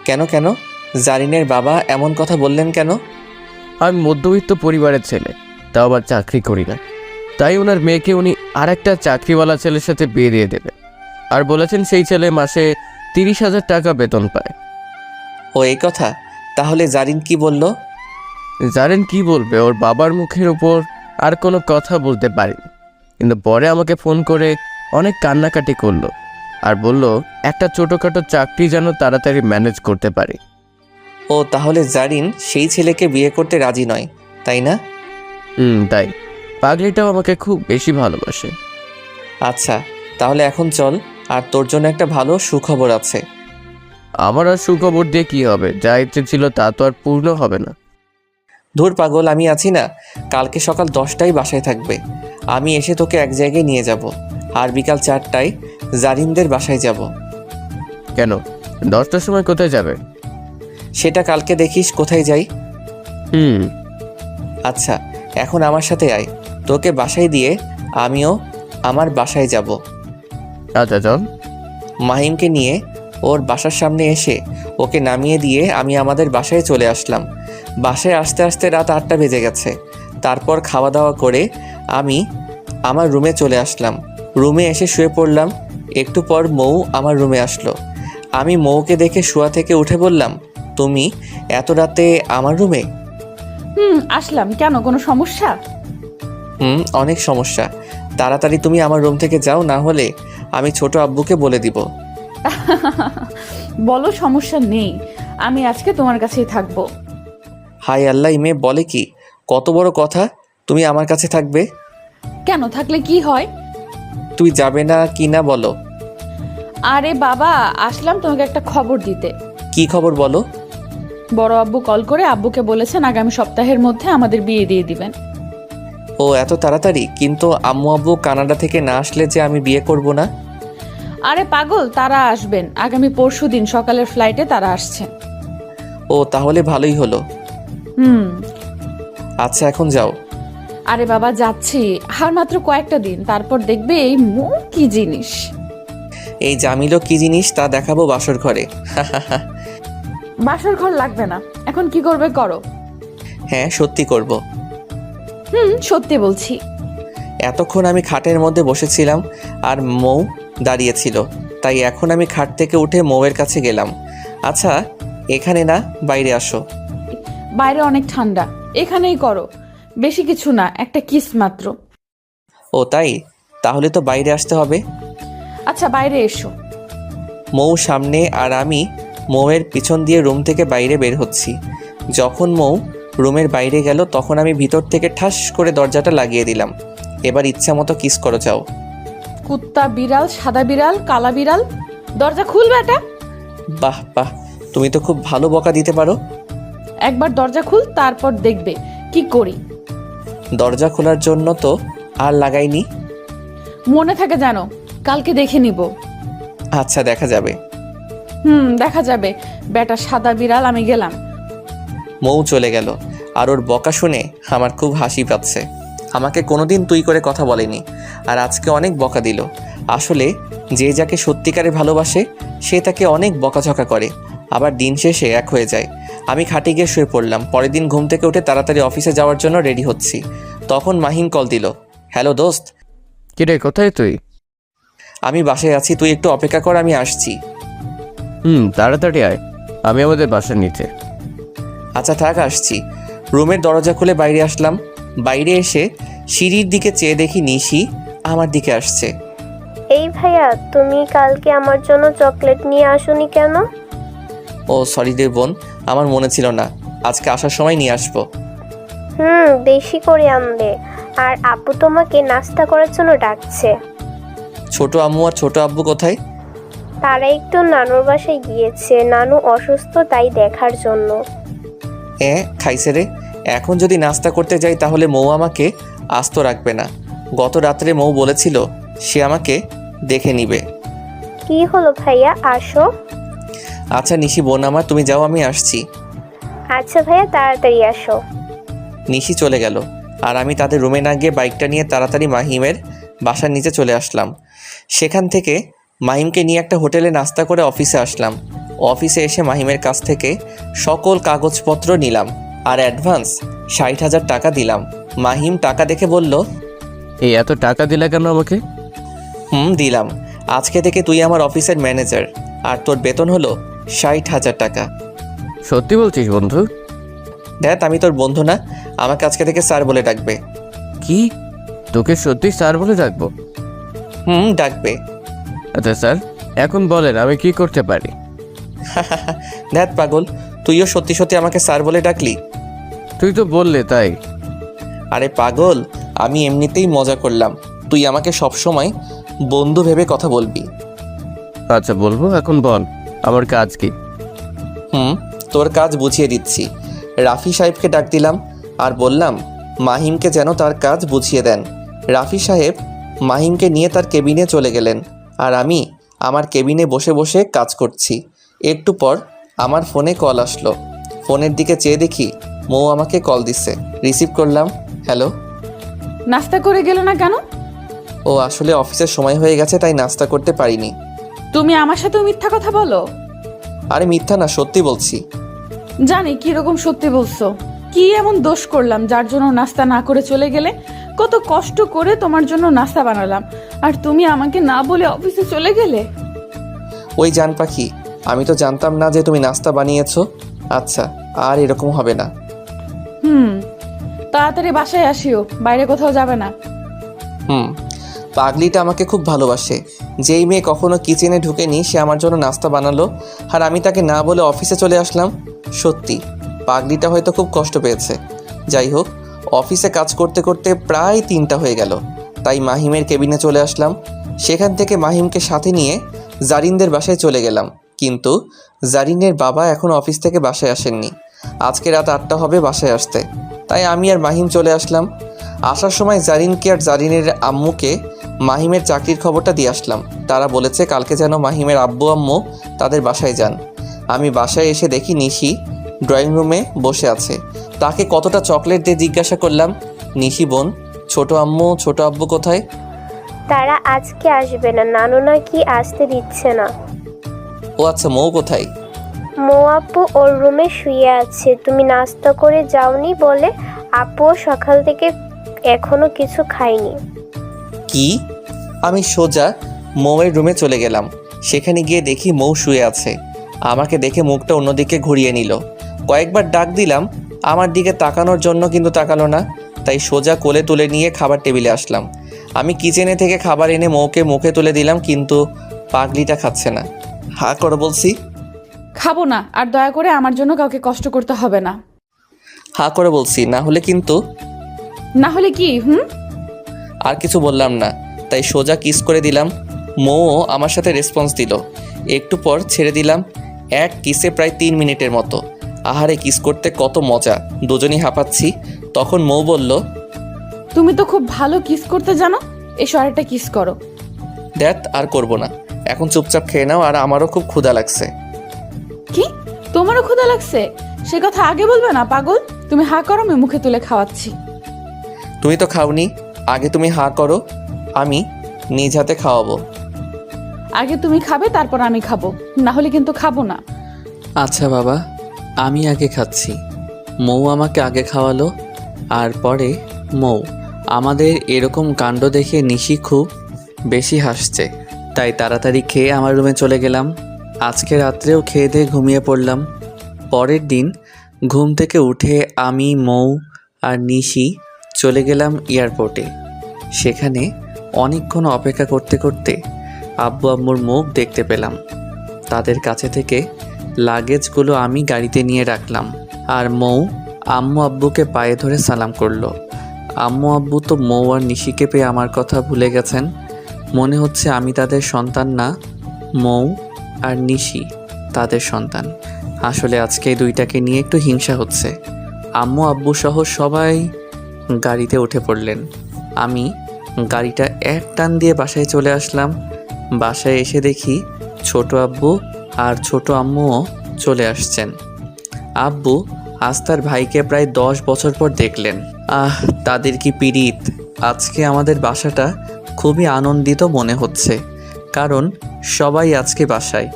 কেন কেন জারিনের বাবা এমন কথা বললেন কেন? আমি মধ্যবিত্ত পরিবারের ছেলে, তাও আবার চাকরি করি না, তাই ওনার মেয়েকে উনি আরেকটা চাকরিওয়ালা ছেলের সাথে বিয়ে দিয়ে দেবেন, আর বলেছেন সেই ছেলে মাসে 30,000 টাকা বেতন পায়। ও এই কথা, তাহলে জারিন কি বলল? জানেন কি বলবে, ওর বাবার মুখের উপর আর কোনো কথা বলতে পারিনি, কিন্তু পরে আমাকে ফোন করে অনেক কান্নাকাটি করলো আর বলল একটা ছোটোখাটো চাকরি যেন তাড়াতাড়ি ম্যানেজ করতে পারি। ও তাহলে জারিন সেই ছেলেকে বিয়ে করতে রাজি নয়, তাই না? তাই। পাগলিটাও আমাকে খুব বেশি ভালোবাসে। আচ্ছা তাহলে এখন চল, আর তোর জন্য একটা ভালো সুখবর আছে। আমার আর সুখবর দিয়ে কী হবে, যা ইচ্ছে ছিল তা তো আর পূর্ণ হবে না। ধুর পাগল, আমি আছি না, কালকে সকাল 10টায় বাসায় থাকবে। আমি এসে তোকে এক জায়গায় নিয়ে যাব, আর বিকাল 4টায় জারিনদের বাসায় যাব। কেন, 10টার সময় কোথায় যাবে? সেটা কালকে দেখিস কোথায় যাই। আচ্ছা এখন আমার সাথে আয়, তোকে বাসায় দিয়ে আমিও আমার বাসায় যাব। আচ্ছা চল। মাহিমকে নিয়ে ওর বাসার সামনে এসে ওকে নামিয়ে দিয়ে আমি আমাদের বাসায় চলে আসলাম। বাসায় আসতে আসতে রাত 8টা বেজে গেছে। তারপর খাওয়া দাওয়া করে আমি আমার রুমে চলে আসলাম। রুমে এসে শুয়ে পড়লাম। একটু পর মৌ আমার রুমে আসলো। আমি মৌকে দেখে শোয়া থেকে উঠে বললাম, তুমি এত রাতে আমার রুমে? আসলাম, কেন কোনো সমস্যা? অনেক সমস্যা। তাড়াতাড়ি তুমি আমার রুম থেকে যাও, না হলে আমি ছোট আব্বুকে বলে দিব। বলো, সমস্যা নেই, আমি আজকে তোমার কাছেই থাকবো। হাই আল্লাহ, মেয়ে বলে কি, কত বড় কথা, তুমি আমার কাছে থাকবে? কেন, থাকলে কি হয়? তুই যাবে না কি না বলো। আরে বাবা, আসলাম তোমাকে একটা খবর দিতে। কি খবর বলো? বড় আব্বু কল করে আব্বুকে বলেছেন আগামী সপ্তাহের মধ্যে আমাদের বিয়ে দিয়ে দিবেন। ও এত তাড়াতাড়ি? কিন্তু আম্মু আব্বু কানাডা থেকে না আসলে যে আমি বিয়ে করব না। আরে পাগল, তারা আসবেন আগামী পরশুদিন সকালের ফ্লাইটে তারা আসছেন। ও তাহলে ভালোই হলো। হুম। আচ্ছা এখন যাও। আরে বাবা যাচ্ছি, আর মাত্র কয়েকটা দিন, তারপর দেখবে এই মৌ কি জিনিস। এই জামিলও কি জিনিস তা দেখাবো বাসর ঘরে। বাসর ঘর লাগবে না, এখন কি করবে করো। হ্যাঁ সত্যি করব। সত্যি বলছি। এতক্ষণ আমি খাটের মধ্যে বসেছিলাম আর মৌ দাঁড়িয়েছিল, তাই এখন আমি খাট থেকে উঠে মৌয়ের কাছে গেলাম। আচ্ছা এখানে না, বাইরে আসো। বাইরে অনেক ঠান্ডা, এখানেই করো। বেশি কিছু না, একটা কিস মাত্র। ও তাই, তাহলে তো বাইরে আসতে হবে। আচ্ছা বাইরে এসো। মৌ সামনে আর আমি মৌয়ের পিছন দিয়ে রুম থেকে বাইরে বের হচ্ছি। যখন মৌ রুমের বাইরে গেল তখন আমি ভিতর থেকে ঠাস করে দরজাটা লাগিয়ে দিলাম। এবার ইচ্ছা মতো কিস করো যাও। কুত্তা বিড়াল, সাদা বিড়াল, কালা বিড়াল, দরজা খুলবে এটা। বাহ বাহ, তুমি তো খুব ভালো বকা দিতে পারো। একবার দরজা খুল, তারপর দেখবে কি করি। দরজা খোলার জন্য তো আর লাগাইনি। মনে থাকে জানো, কালকে দেখে নিব। আচ্ছা দেখা যাবে। দেখা যাবে। বেটা সাদা বিড়াল, আমি গেলাম। মৌ চলে গেল আর ওর বকা শুনে আমার খুব হাসি পাচ্ছে। আমাকে কোনোদিন তুই করে কথা বলেনি আর আজকে অনেক বকা দিল। আসলে যে যাকে সত্যিকারে ভালোবাসে সে তাকে অনেক বকাঝকা করে, আবার দিন শেষে এক হয়ে যায়। আমি খাটে গিয়ে শুয়ে পড়লাম। পরের দিন ঘুম থেকে উঠে তাড়াতাড়ি অফিসে যাওয়ার জন্য রেডি হচ্ছি, তখন মাহিম কল দিল। হ্যালো দোস্ত। কিরে কোথায় তুই? আমি বাসায় আছি, তুই একটু অপেক্ষা কর, আমি আসছি। তাড়াতাড়ি আয়, আমি আমাদের বাসার নিচে। আচ্ছা থাক আসছি। রুমের দরজা খুলে বাইরে আসলাম। বাইরে এসে সিঁড়ির দিকে চেয়ে দেখি নিশি আমার দিকে আসছে। এই ভাইয়া, তুমি কালকে আমার জন্য চকলেট নিয়ে আসোনি কেন? ও সরি রে বোন, আমার মনে ছিল না, আজকে আসার সময় নিয়ে আসবো। বেশি করে আনবে। আর আপু তোমাকে নাস্তা করার জন্য ডাকছে। ছোট আম্মু আর ছোট আব্বু কোথায়? তারা একটু নানুর বাসায় গিয়েছে, নানু অসুস্থ, তাই দেখার জন্য। খাইছে রে। এখন যদি নাস্তা করতে যাই তাহলে মৌ আমাকে আস্ত রাখবে না। গত রাত্রে মৌ বলেছিল সে আমাকে দেখে নিবে। কি হলো ভাইয়া, আসো। আচ্ছা নিশি বোন আমার, তুমি যাও, আমি আসছি। আচ্ছা ভাইয়া, তাড়াতাড়ি আসো। নিশি চলে গেল আর আমি তাদের রুমে না গিয়ে বাইকটা নিয়ে তাড়াতাড়ি মাহিমের বাসার নিচে চলে আসলাম। সেখান থেকে মাহিমকে নিয়ে একটা হোটেলে নাস্তা করে অফিসে আসলাম। অফিসে এসে মাহিমের কাছ থেকে সকল কাগজপত্র নিলাম আর অ্যাডভান্স 60,000 টাকা দিলাম। মাহিম টাকা দেখে বলল, এই এত টাকা দিলা কেন আমাকে? দিলাম। আজকে থেকে তুই আমার অফিসের ম্যানেজার আর তোর বেতন হলো 60,000 টাকা। সত্যি বলছিস বন্ধু? দেখ আমি তোর বন্ধু না, আমাকে আজকে থেকে স্যার বলে ডাকবে। কি, তোকে সত্যি স্যার বলে ডাকবো? ডাকবে। আচ্ছা স্যার, এখন বলেন আমি কি করতে পারি? দেখ পাগল, তুইও সত্যি সত্যি আমাকে স্যার বলে ডাকলি? তুই তো বললে তাই। আরে পাগল, আমি এমনিতেই মজা করলাম, তুই আমাকে সবসময় বন্ধু ভেবে কথা বলবি। আচ্ছা বলবো, এখন বল আমার কাজ কি? তোর কাজ বুঝিয়ে দিচ্ছি। রাফি সাহেবকে ডাক দিলাম আর বললাম মাহিমকে যেন তার কাজ বুঝিয়ে দেন। রাফি সাহেব মাহিমকে নিয়ে তার কেবিনে চলে গেলেন আর আমি আমার কেবিনে বসে বসে কাজ করছি। একটু পর আমার ফোনে কল আসলো। ফোনের দিকে চেয়ে দেখি মৌ আমাকে কল দিচ্ছে। রিসিভ করলাম। হ্যালো। নাস্তা করে গেল না কেন? ও আসলে অফিসের সময় হয়ে গেছে তাই নাস্তা করতে পারিনি। তুমি আমার সাথে মিথ্যা কথা বলো। আরে মিথ্যা না, সত্যি বলছি। জানি কিরকম সত্যি বলছো। কি এমন দোষ করলাম যার জন্য নাস্তা না করে চলে গেলে? কত কষ্ট করে তোমার জন্য নাস্তা বানালাম আর তুমি আমাকে না বলে অফিসে চলে গেলে। ওই জান পাখি, আমি তো জানতাম না যে তুমি নাস্তা বানিয়েছো। আচ্ছা আর এরকম হবে না। তাড়াতাড়ি বাসায় আসিও, বাইরে কোথাও যাবে না। পাগলিটা আমাকে খুব ভালোবাসে। যেই মেয়ে কখনো কিচেনে ঢুকেনি সে আমার জন্য নাস্তা বানালো আর আমি তাকে না বলে অফিসে চলে আসলাম। সত্যি পাগলিটা হয়তো খুব কষ্ট পেয়েছে। যাই হোক, অফিসে কাজ করতে করতে প্রায় 3টা হয়ে গেল, তাই মাহিমের কেবিনে চলে আসলাম। সেখান থেকে মাহিমকে সাথে নিয়ে জারিনদের বাসায় চলে গেলাম, কিন্তু জারিনের বাবা এখন অফিস থেকে বাসায় আসেননি। আজকে রাত 8টা হবে বাসায় আসতে, তাই আমি আর মাহিম চলে আসলাম। আসার সময় জারিনকে আর জারিনের আম্মুকে মাহিমের চাকরির খবরটা দিয়ে আসলাম। তারা বলেছে কালকে যেন মাহিমের আব্বু আম্মু তাদের বাসায় যান। আমি বাসায় এসে দেখি নিশি ড্রয়িং রুমে বসে আছে। তাকে কতটা চকলেট দিয়ে জিজ্ঞাসা করলাম, নিশি বোন, ছোট আম্মু ছোট আব্বু কোথায়? তারা আজকে আসবে না, নানু নাকি আসতে দিচ্ছে না। ও আচ্ছা, মৌ কোথায়? মৌ আপু ওর রুমে শুয়ে আছে। তুমি নাস্তা করে যাওনি বলে আপুও সকাল থেকে এখনো কিছু খায়নি। কি? আমি সোজা মৌয়ের রুমে চলে গেলাম। সেখানে গিয়ে দেখি মৌ শুয়ে আছে। আমাকে দেখে মুখটা অন্যদিকে ঘুরিয়ে নিল। কয়েকবার ডাক দিলাম আমার দিকে তাকানোর জন্য, কিন্তু তাকালো না। তাই সোজা কোলে তুলে নিয়ে খাবার টেবিলে আসলাম। আমি কিচেনে থেকে খাবার এনে মৌকে মুখে তুলে দিলাম, কিন্তু পাগলিটা খাচ্ছে না। হা করে বলছি। খাবো না, আর দয়া করে আমার জন্য কাউকে কষ্ট করতে হবে না। হা করে বলছি, না হলে কিন্তু। না হলে কি? আর কিছু বললাম না, তাই সোজা কিস করে দিলাম। মৌও আমার সাথে রেসপন্স দিল। একটু পর ছেড়ে দিলাম। এক কিসে প্রায় 3 মিনিটের মতো। আহারে, কিস করতে কত মজা, দুজনই হাঁপাচ্ছি। তখন মৌ বলল, তুমি তো খুব ভালো কিস করতে জানো, এসো আরেকটা কিস করো। দেখ, আর করব না, এখন চুপচাপ খেয়ে নাও, আর আমারও খুব ক্ষুধা লাগছে। কি? তোমারও ক্ষুধা লাগছে? সে কথা আগে বলবে না পাগল। তুমি হা করো, আমি মুখে তুলে খাওয়াচ্ছি। তুমি তো খাওনি, আগে তুমি হা করো, আমি নিজ হাতে খাওয়াবো। আগে তুমি খাবে, তারপর আমি খাবো, না হলে কিন্তু খাবো না। আচ্ছা বাবা, আমি আগে খাচ্ছি। মৌ আমাকে আগে খাওয়ালো, আর পরে মৌ। আমাদের এরকম কাণ্ড দেখে নিশি খুব বেশি হাসছে। তাই তাড়াতাড়ি খেয়ে আমার রুমে চলে গেলাম। আজকে রাত্রেও খেয়ে দিয়ে ঘুমিয়ে পড়লাম। পরের দিন ঘুম থেকে উঠে আমি, মৌ আর নিশি চলে গেলাম এয়ারপোর্টে। সেখানে অনেকক্ষণ অপেক্ষা করতে করতে আব্বু আম্মুর মুখ দেখতে পেলাম। তাদের কাছে থেকে লাগেজগুলো আমি গাড়িতে নিয়ে রাখলাম, আর মৌ আম্মু আব্বুকে পায়ে ধরে সালাম করলো। আম্মু আব্বু তো মৌ আর নিশিকে পেয়ে আমার কথা ভুলে গেছেন। মনে হচ্ছে আমি তাদের সন্তান না, মৌ আর নিশি তাদের সন্তান। আসলে আজকে এই দুইটাকে নিয়ে একটু হিংসা হচ্ছে। আম্মু আব্বু সহ সবাই গাড়িতে উঠে পড়লেন। আমি গাড়িটা এক টান দিয়ে বাসায় চলে আসলাম। বাসায় এসে দেখি ছোট আব্বু আর ছোট আম্মুও চলে আসছেন। আব্বু আজ তার ভাইকে প্রায় 10 বছর পর দেখলেন। তাদের কি পীড়িত। আজকে আমাদের বাসাটা খুবই আনন্দিত মনে হচ্ছে, কারণ সবাই আজকে বাসায়।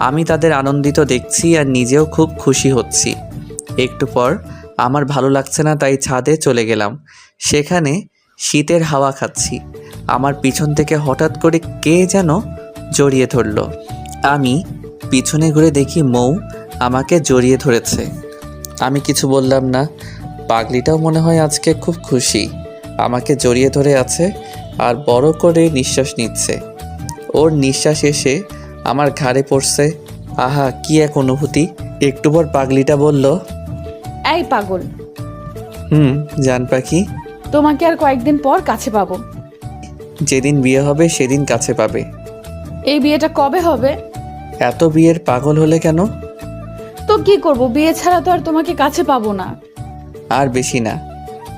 আমি তাদের আনন্দিত দেখছি আর নিজেও খুব খুশি হচ্ছি। একটু পর আমার ভালো লাগছে না, তাই ছাদে চলে গেলাম। সেখানে শীতের হাওয়া খাচ্ছি। আমার পিছন থেকে হঠাৎ করে কে যেন জড়িয়ে ধরল। আমি পিছনে ঘুরে দেখি মৌ আমাকে জড়িয়ে ধরেছে। আমি কিছু বললাম না। পাগলিটাও মনে হয় আজকে খুব খুশি, আমাকে জড়িয়ে ধরে আছে আর বড় করে নিঃশ্বাস নিচ্ছে। ওর নিঃশ্বাস এসে আমার ঘাড়ে পড়ছে। আহা, কি এক অনুভূতি। একটু পর পাগলিটা বলল, এই পাগল, জান পাখি, তোমাকে আর কয়েকদিন পর কাছে পাবো। যেদিন বিয়ে হবে সেদিন কাছে পাবে। এই বিয়েটা কবে হবে? এত বিয়ের পাগল হলে কেন? তো কি করব, বিয়ে ছাড়া তো আর তোমাকে কাছে পাবো না। আর বেশি না,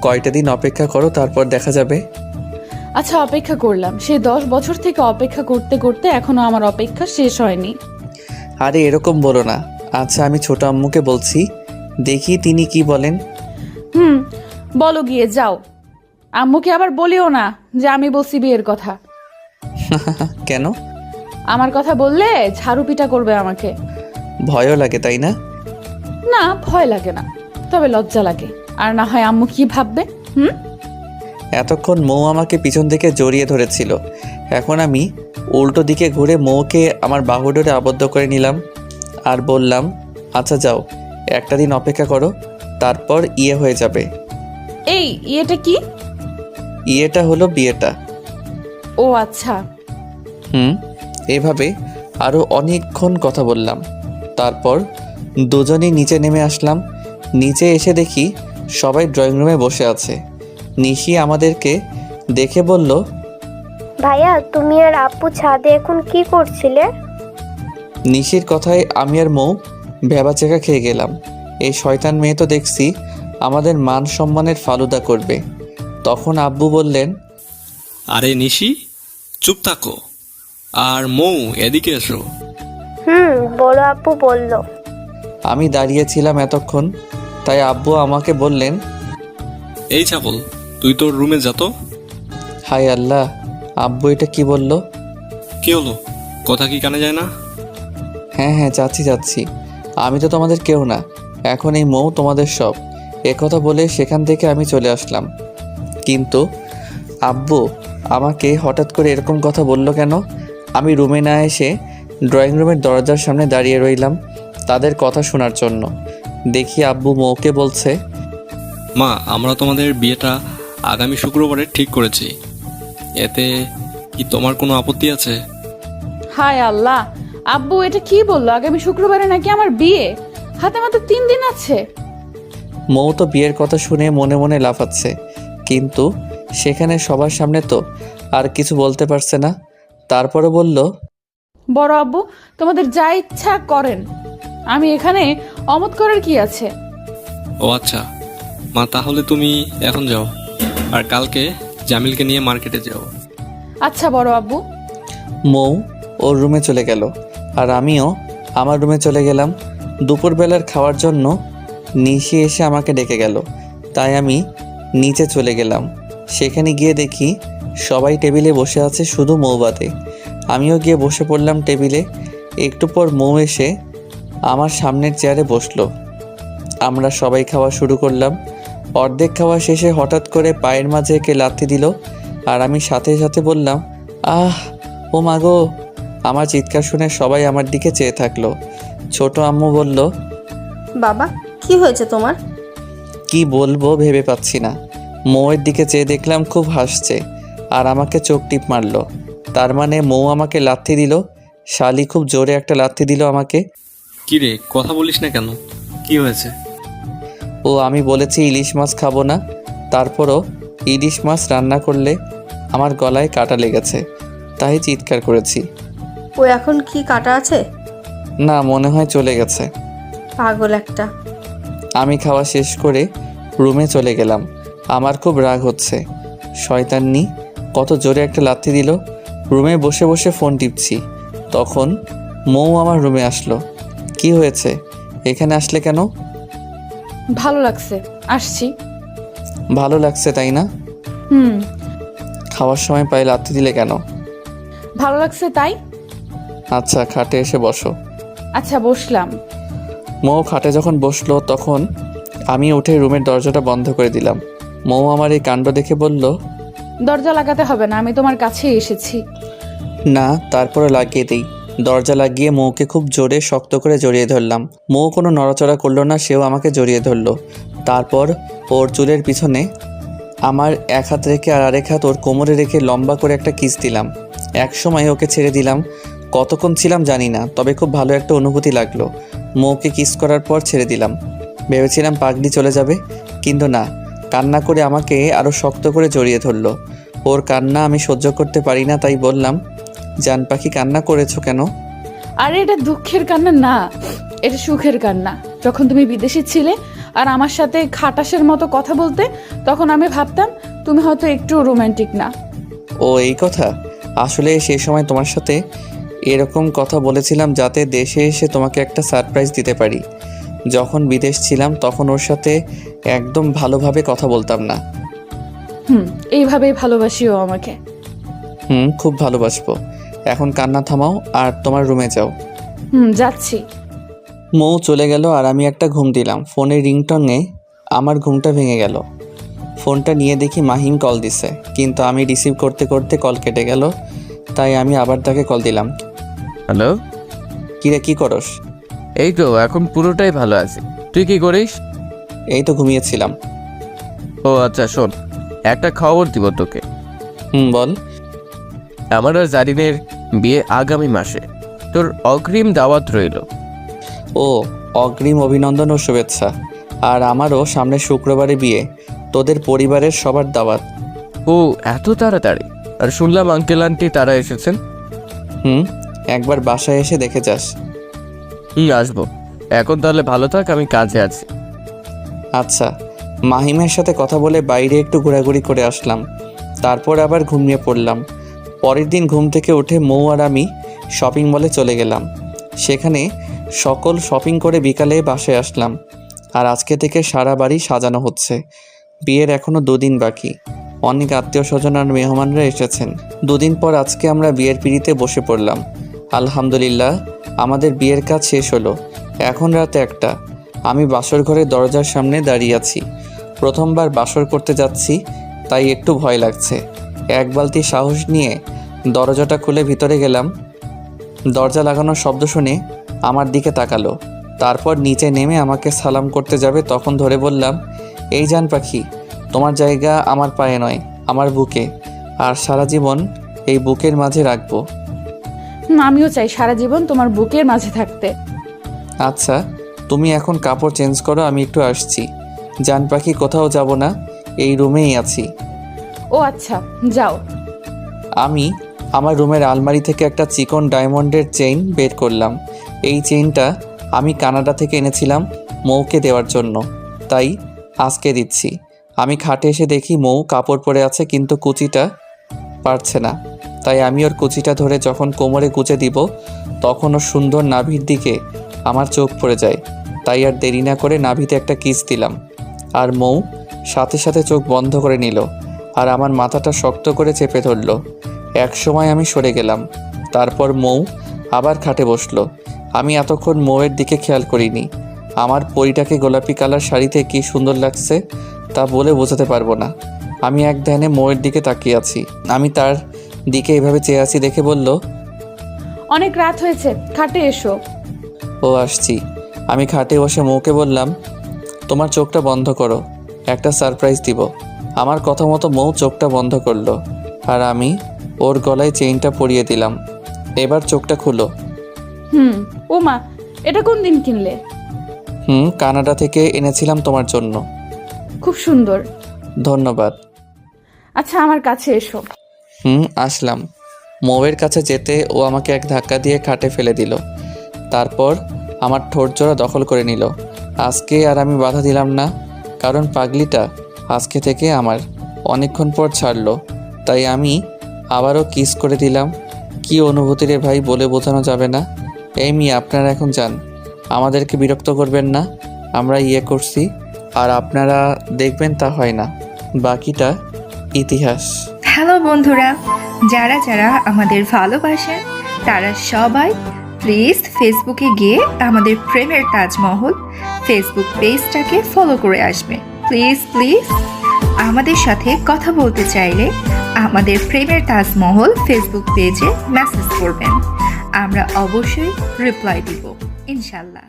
কয়টা দিন অপেক্ষা করো, তারপর দেখা যাবে। আচ্ছা, অপেক্ষা করলাম। সেই 10 বছর থেকে অপেক্ষা করতে করতে এখনো আমার অপেক্ষা শেষ হয়নি। আরে এরকম বলো না। আচ্ছা, আমি ছোট আম্মুকে বলছি, দেখি তিনি কি বলেন। বলো, গিয়ে যাও। আম্মুকে আবার বলিও না যে আমি বলছি বিয়ের কথা। কেন? আমার কথা বললে ঝাড়ু পিটা করবে আমাকে। ভয়ও লাগে, তাই না? না, ভয় লাগে না, তবে লজ্জা লাগে। আর না হয় আম্মু কি ভাববে। এতক্ষণ মৌ আমাকে পিছন থেকে জড়িয়ে ধরেছিল। এখন আমি উল্টো দিকে ঘুরে মৌকে আমার বাহু ডোরে আবদ্ধ করে নিলাম আর বললাম, আচ্ছা যাও, একটা দিন অপেক্ষা করো, তারপর ইয়ে হয়ে যাবে। এই ইয়েটা কি? ইয়েটা হলো বিয়েটা। ও আচ্ছা। এভাবে আরও অনেকক্ষণ কথা বললাম। তারপর দুজনেই নিচে নেমে আসলাম। নিচে এসে দেখি সবাই ড্রয়িং রুমে বসে আছে। নিশি আমাদেরকে দেখে বলল, ভাইয়া, তুমি আর আপু ছাদে এখন কি করছিলে? নিশির কথায় আমি আর মৌ ভ্যাবাচেকা খেয়ে গেলাম। এই শয়তান মেয়ে তো দেখছি আমাদের মান সম্মানের ফালুদা করবে। তখন আব্বু বললেন, আরে নিশি, চুপ থাকো। আর মৌ, এদিকে এসো। বড় আপু বলল। আমি দাঁড়িয়েছিলাম এতক্ষণ, তাই আব্বু আমাকে বললেন, এই ছাগল, তুই তোর রুমে যা তো। হাই আল্লাহ, আব্বু এটা কি বলল? কি হলো, কথা কি কানে যায় না? হ্যাঁ হ্যাঁ, যাচ্ছি। আমি তো তোমাদের কেউ না, এখন এই মৌ তোমাদের সব। একথা বলে সেখান থেকে আমি চলে আসলাম। কিন্তু আব্বু আমাকে হঠাৎ করে এরকম কথা বলল কেন? আমি রুমে না এসে ড্রয়িং রুমের দরজার সামনে দাঁড়িয়ে রইলাম তাদের কথা শোনার জন্য। দেখি আব্বু মৌকে বলছে, মা, আমরা তোমাদের বিয়েটা আগামী শুক্রবারে ঠিক করেছি। এতে কি তোমার কোনো আপত্তি আছে? হায় আল্লাহ, আব্বু এটা কি বললো? আগামী শুক্রবারে নাকি আমার বিয়ে? হাতে মাত্র 3 দিন আছে। মৌ তো বিয়ের কথা শুনে মনে মনে লাফাচ্ছে, কিন্তু সেখানে সবার সামনে তো আর কিছু বলতে পারছে না। তারপরে বলল, বড় আব্বু, তোমাদের যা ইচ্ছা করেন, আমি এখানে অমত করার কি আছে? ও আচ্ছা মা, তাহলে তুমি এখন যাও, আর কালকে জামিলকে নিয়ে মার্কেটে যাও। আচ্ছা বড় আব্বু। মৌ ওর রুমে চলে গেল, আর আমিও আমার রুমে চলে গেলাম। দুপুরবেলার খাওয়ার জন্য নিশি এসে আমাকে ডেকে গেল, তাই আমি নিচে চলে গেলাম। সেখানে গিয়ে দেখি সবাই টেবিলে বসে আছে, শুধু মৌ বাদে। আমিও গিয়ে বসে পড়লাম টেবিলে। একটু পর মৌ এসে আমার সামনের চেয়ারে বসলো। আমরা সবাই খাওয়া শুরু করলাম। অর্ধেক খাওয়া শেষে হঠাৎ করে পায়ের মাঝে কে লাথি দিল, আর আমি সাথে সাথে বললাম, আহ ও মাগো। আমার চিৎকার শুনে সবাই আমার দিকে চেয়ে থাকলো। ছোট আম্মু বলল, বাবা, কি হয়েছে তোমার? কি বলবো ভেবে পাচ্ছি না। মৌয়ের দিকে চেয়ে দেখলাম খুব হাসছে, আর আমাকে চোখ টিপ মারলো। তার মানে মৌ আমাকে লাথি দিল। শালি খুব জোরে একটা লাথি দিল আমাকে। কি রে, কথা বলিস না কেন? কি হয়েছে? ও আমি বলেছি ইলিশ মাছ খাবো না, তারপরও ইলিশ মাছ রান্না করলে আমার গলায় কাটা লেগেছে, তাই চিৎকার করেছি। ও এখন কি কাটা আছে? না, মনে হয় চলে গেছে। পাগল একটা। আমি খাওয়া শেষ করে রুমে চলে গেলাম। আমার খুব রাগ হচ্ছে। শয়তান্নি কত জোরে একটা লাথি দিল। রুমে বসে বসে ফোন টিপছি, তখন মৌ আমার রুমে আসলো। কি হয়েছে, এখানে আসলে কেন? ভালো লাগছে, আসছি। ভালো লাগছে তাই না? খাওয়ার সময় পায়ে লাথি দিলে কেন? ভালো লাগছে তাই। আচ্ছা, খাটে এসে বসো। আচ্ছা, বসলাম। মৌ খাটে যখন বসলো, তখন আমি উঠে রুমের দরজাটা বন্ধ করে দিলাম। মৌ আমার এই কাণ্ড দেখে বলল, দরজা লাগাতে হবে না, আমি তোমার কাছেই এসেছি। না, তারপরে লাগিয়ে দিই। দরজা লাগিয়ে মৌকে খুব জোরে শক্ত করে জড়িয়ে ধরলাম। মৌ কোনো নড়াচড়া করলো না, সেও আমাকে জড়িয়ে ধরলো। তারপর ওর চুলের পিছনে আমার এক হাত রেখে আর আরেক হাত ওর কোমরে রেখে লম্বা করে একটা কিস দিলাম। এক সময় ওকে ছেড়ে দিলাম। কতক্ষণ ছিলাম জানি না, তবে খুব ভালো একটা অনুভূতি লাগলো। মৌকে কিস করার পর ছেড়ে দিলাম। ভেবেছিলাম পাগলি চলে যাবে, কিন্তু না, কান্না করে আমাকে আরও শক্ত করে জড়িয়ে ধরলো। ওর কান্না আমি সহ্য করতে পারি না, তাই বললাম, জান পাখি কান্না করেছো কেন? আরে এটা দুঃখের কান্না না, এটা সুখের কান্না। যখন তুমি বিদেশে ছিলে আর আমার সাথে খাটাসের মতো কথা বলতে, তখন আমি ভাবতাম তুমি হয়তো একটু রোমান্টিক না। ও এই কথা। আসলে সেই সময় তোমার সাথে এরকম কথা বলেছিলাম যাতে দেশে এসে তোমাকে একটা সারপ্রাইজ দিতে পারি। যখন বিদেশ ছিলাম তখন ওর সাথে একদম ভালোভাবে কথা বলতাম না। এইভাবেই ভালোবাসিও আমাকে। খুব ভালোবাসবো। এখন কান্না থামাও আর তোমার রুমে যাও। যাচ্ছি। মৌ চলে গেল আর আমি একটা ঘুম দিলাম। ফোনের রিংটংয়ে আমার ঘুমটা ভেঙে গেল। ফোনটা নিয়ে দেখি মাহিম কল দিছে, কিন্তু আমি রিসিভ করতে করতে কল কেটে গেল, তাই আমি আবার তাকে কল দিলাম। হ্যালো, কিরে, কি করস? এই তো এখন পুরোটাই ভালো আছে। তুই কি করিস? এই তো ঘুমিয়েছিলাম। ও আচ্ছা, শোন, একটা খবর দিব তোকে। বল। আমার আর জারিনের বিয়ে আগামী মাসে। তোর অগ্রিম দাওয়াত রইল। ও, অগ্রিম অভিনন্দন ও শুভেচ্ছা। আর আমারও সামনের শুক্রবারে বিয়ে। তোদের পরিবারের সবার দাওয়াত। ও এত তাড়াতাড়ি? আর শুনলাম আঙ্কেল আন্টি তারা এসেছেন। একবার বাসায় এসে দেখে যাস। আসবো। এখন তাহলে ভালো থাক, আমি কাজে আছি। আচ্ছা। মাহিমের সাথে কথা বলে বাইরে একটু ঘোরাঘুরি করে আসলাম, তারপর আবার ঘুমিয়ে পড়লাম। পরের দিন ঘুম থেকে উঠে মৌ আর আমি শপিং মলে চলে গেলাম। সেখানে সকল শপিং করে বিকালে বাসায় আসলাম। আর আজকে থেকে সারা বাড়ি সাজানো হচ্ছে। বিয়ের এখনও 2 দিন বাকি। অনেক আত্মীয় স্বজন আর মেহমানরা এসেছেন। 2 দিন পর আজকে আমরা বিয়ের পিঁড়িতে বসে পড়লাম। আলহামদুলিল্লাহ, আমাদের বিয়ের কাজ শেষ হলো। এখন রাত 1টা। আমি বাসর ঘরের দরজার সামনে দাঁড়িয়ে আছি। প্রথমবার বাসর করতে যাচ্ছি, তাই একটু ভয় লাগছে। এক বালতি সাহস নিয়ে দরজাটা খুলে ভিতরে গেলাম। দরজা লাগানোর শব্দ শুনে আমার দিকে তাকালো। তারপর নিচে নেমে আমাকে সালাম করতে যাবে, তখন ধরে বললাম, এই জান পাখি, তোমার জায়গা আমার পায়ে নয়, আমার বুকে। আর সারা জীবন এই বুকের মাঝে রাখবো। আমিও চাই সারা জীবন তোমার বুকের মাঝে থাকতে। আচ্ছা, তুমি এখন কাপড় চেঞ্জ করো, আমি একটু আসছি। জান পাখি, কোথাও যাব না, এই রুমেই আছি। ও আচ্ছা, যাও। আমি আমার রুমের আলমারি থেকে একটা চিকন ডায়মন্ডের চেইন বের করলাম। এই চেইনটা আমি কানাডা থেকে এনেছিলাম মৌকে দেওয়ার জন্য, তাই আজকে দিচ্ছি। আমি খাটে এসে দেখি মৌ কাপড় পরে আছে, কিন্তু কুচিটা পারছে না। তাই আমি ওর কুচিটা ধরে যখন কোমরে গুজে দিব, তখন ওর সুন্দর নাভির দিকে আমার চোখ পড়ে যায়। তাই আর দেরি না করে নাভিতে একটা কিস দিলাম। আর মৌ সাথে সাথে চোখ বন্ধ করে নিল আর আমার মাথাটা শক্ত করে চেপে ধরল। এক সময় আমি সরে গেলাম। তারপর মৌ আবার খাটে বসলো। আমি এতক্ষণ মৌয়ের দিকে খেয়াল করিনি। আমার পরিটাকে গোলাপি কালার শাড়িতে কি সুন্দর লাগছে তা বলে বোঝাতে পারবো না। আমি এক ধ্যানে মৌয়ের দিকে তাকিয়ে আছি। আমি তার দিকে এভাবে চেয়ে আছি দেখে বলল, অনেক রাত হয়েছে, খাটে এসো। ও আসছি। আমি খাটে বসে মৌকে বললাম, তোমার চোখটা বন্ধ করো, একটা সারপ্রাইজ দিব। আমার কথা মতো মৌ চোখটা বন্ধ করলো আর আমি ওর গলায় চেইনটা পরিয়ে দিলাম। এবার চোখটা খুলো। ও মা, এটা কোন দিন কিনলে? কানাডা থেকে এনেছিলাম তোমার জন্য। খুব সুন্দর। ধন্যবাদ। আচ্ছা, আমার কাছে এসো। আসলাম। মৌয়ের কাছে যেতে ও আমাকে এক ধাক্কা দিয়ে খাটে ফেলে দিল। তারপর আমার ঠোঁট জোড়া দখল করে নিল। আজকে আর আমি বাধা দিলাম না, কারণ পাগলিটা আজকে থেকে আমার। অনেকক্ষণ পর ছাড়লো, তাই আমি আবারও কিস করে দিলাম। কি অনুভূতি রে ভাই, বলে বোঝানো যাবে না। এই মেয়ে, আপনারা এখন যান, আমাদেরকে বিরক্ত করবেন না। আমরা করছি আর আপনারা দেখবেন তা হয় না। বাকিটা ইতিহাস। হ্যালো বন্ধুরা, যারা যারা আমাদের ভালোবাসেন তারা সবাই প্লিজ ফেসবুকে গিয়ে আমাদের প্রেমের তাজমহল ফেসবুক পেজটাকে ফলো করে আসবে। প্লিজ প্লিজ আমাদের সাথে কথা বলতে চাইলে আমাদের প্রেমের তাজমহল ফেসবুক পেজে মেসেজ করবেন, আমরা অবশ্যই রিপ্লাই দিব ইনশাল্লাহ।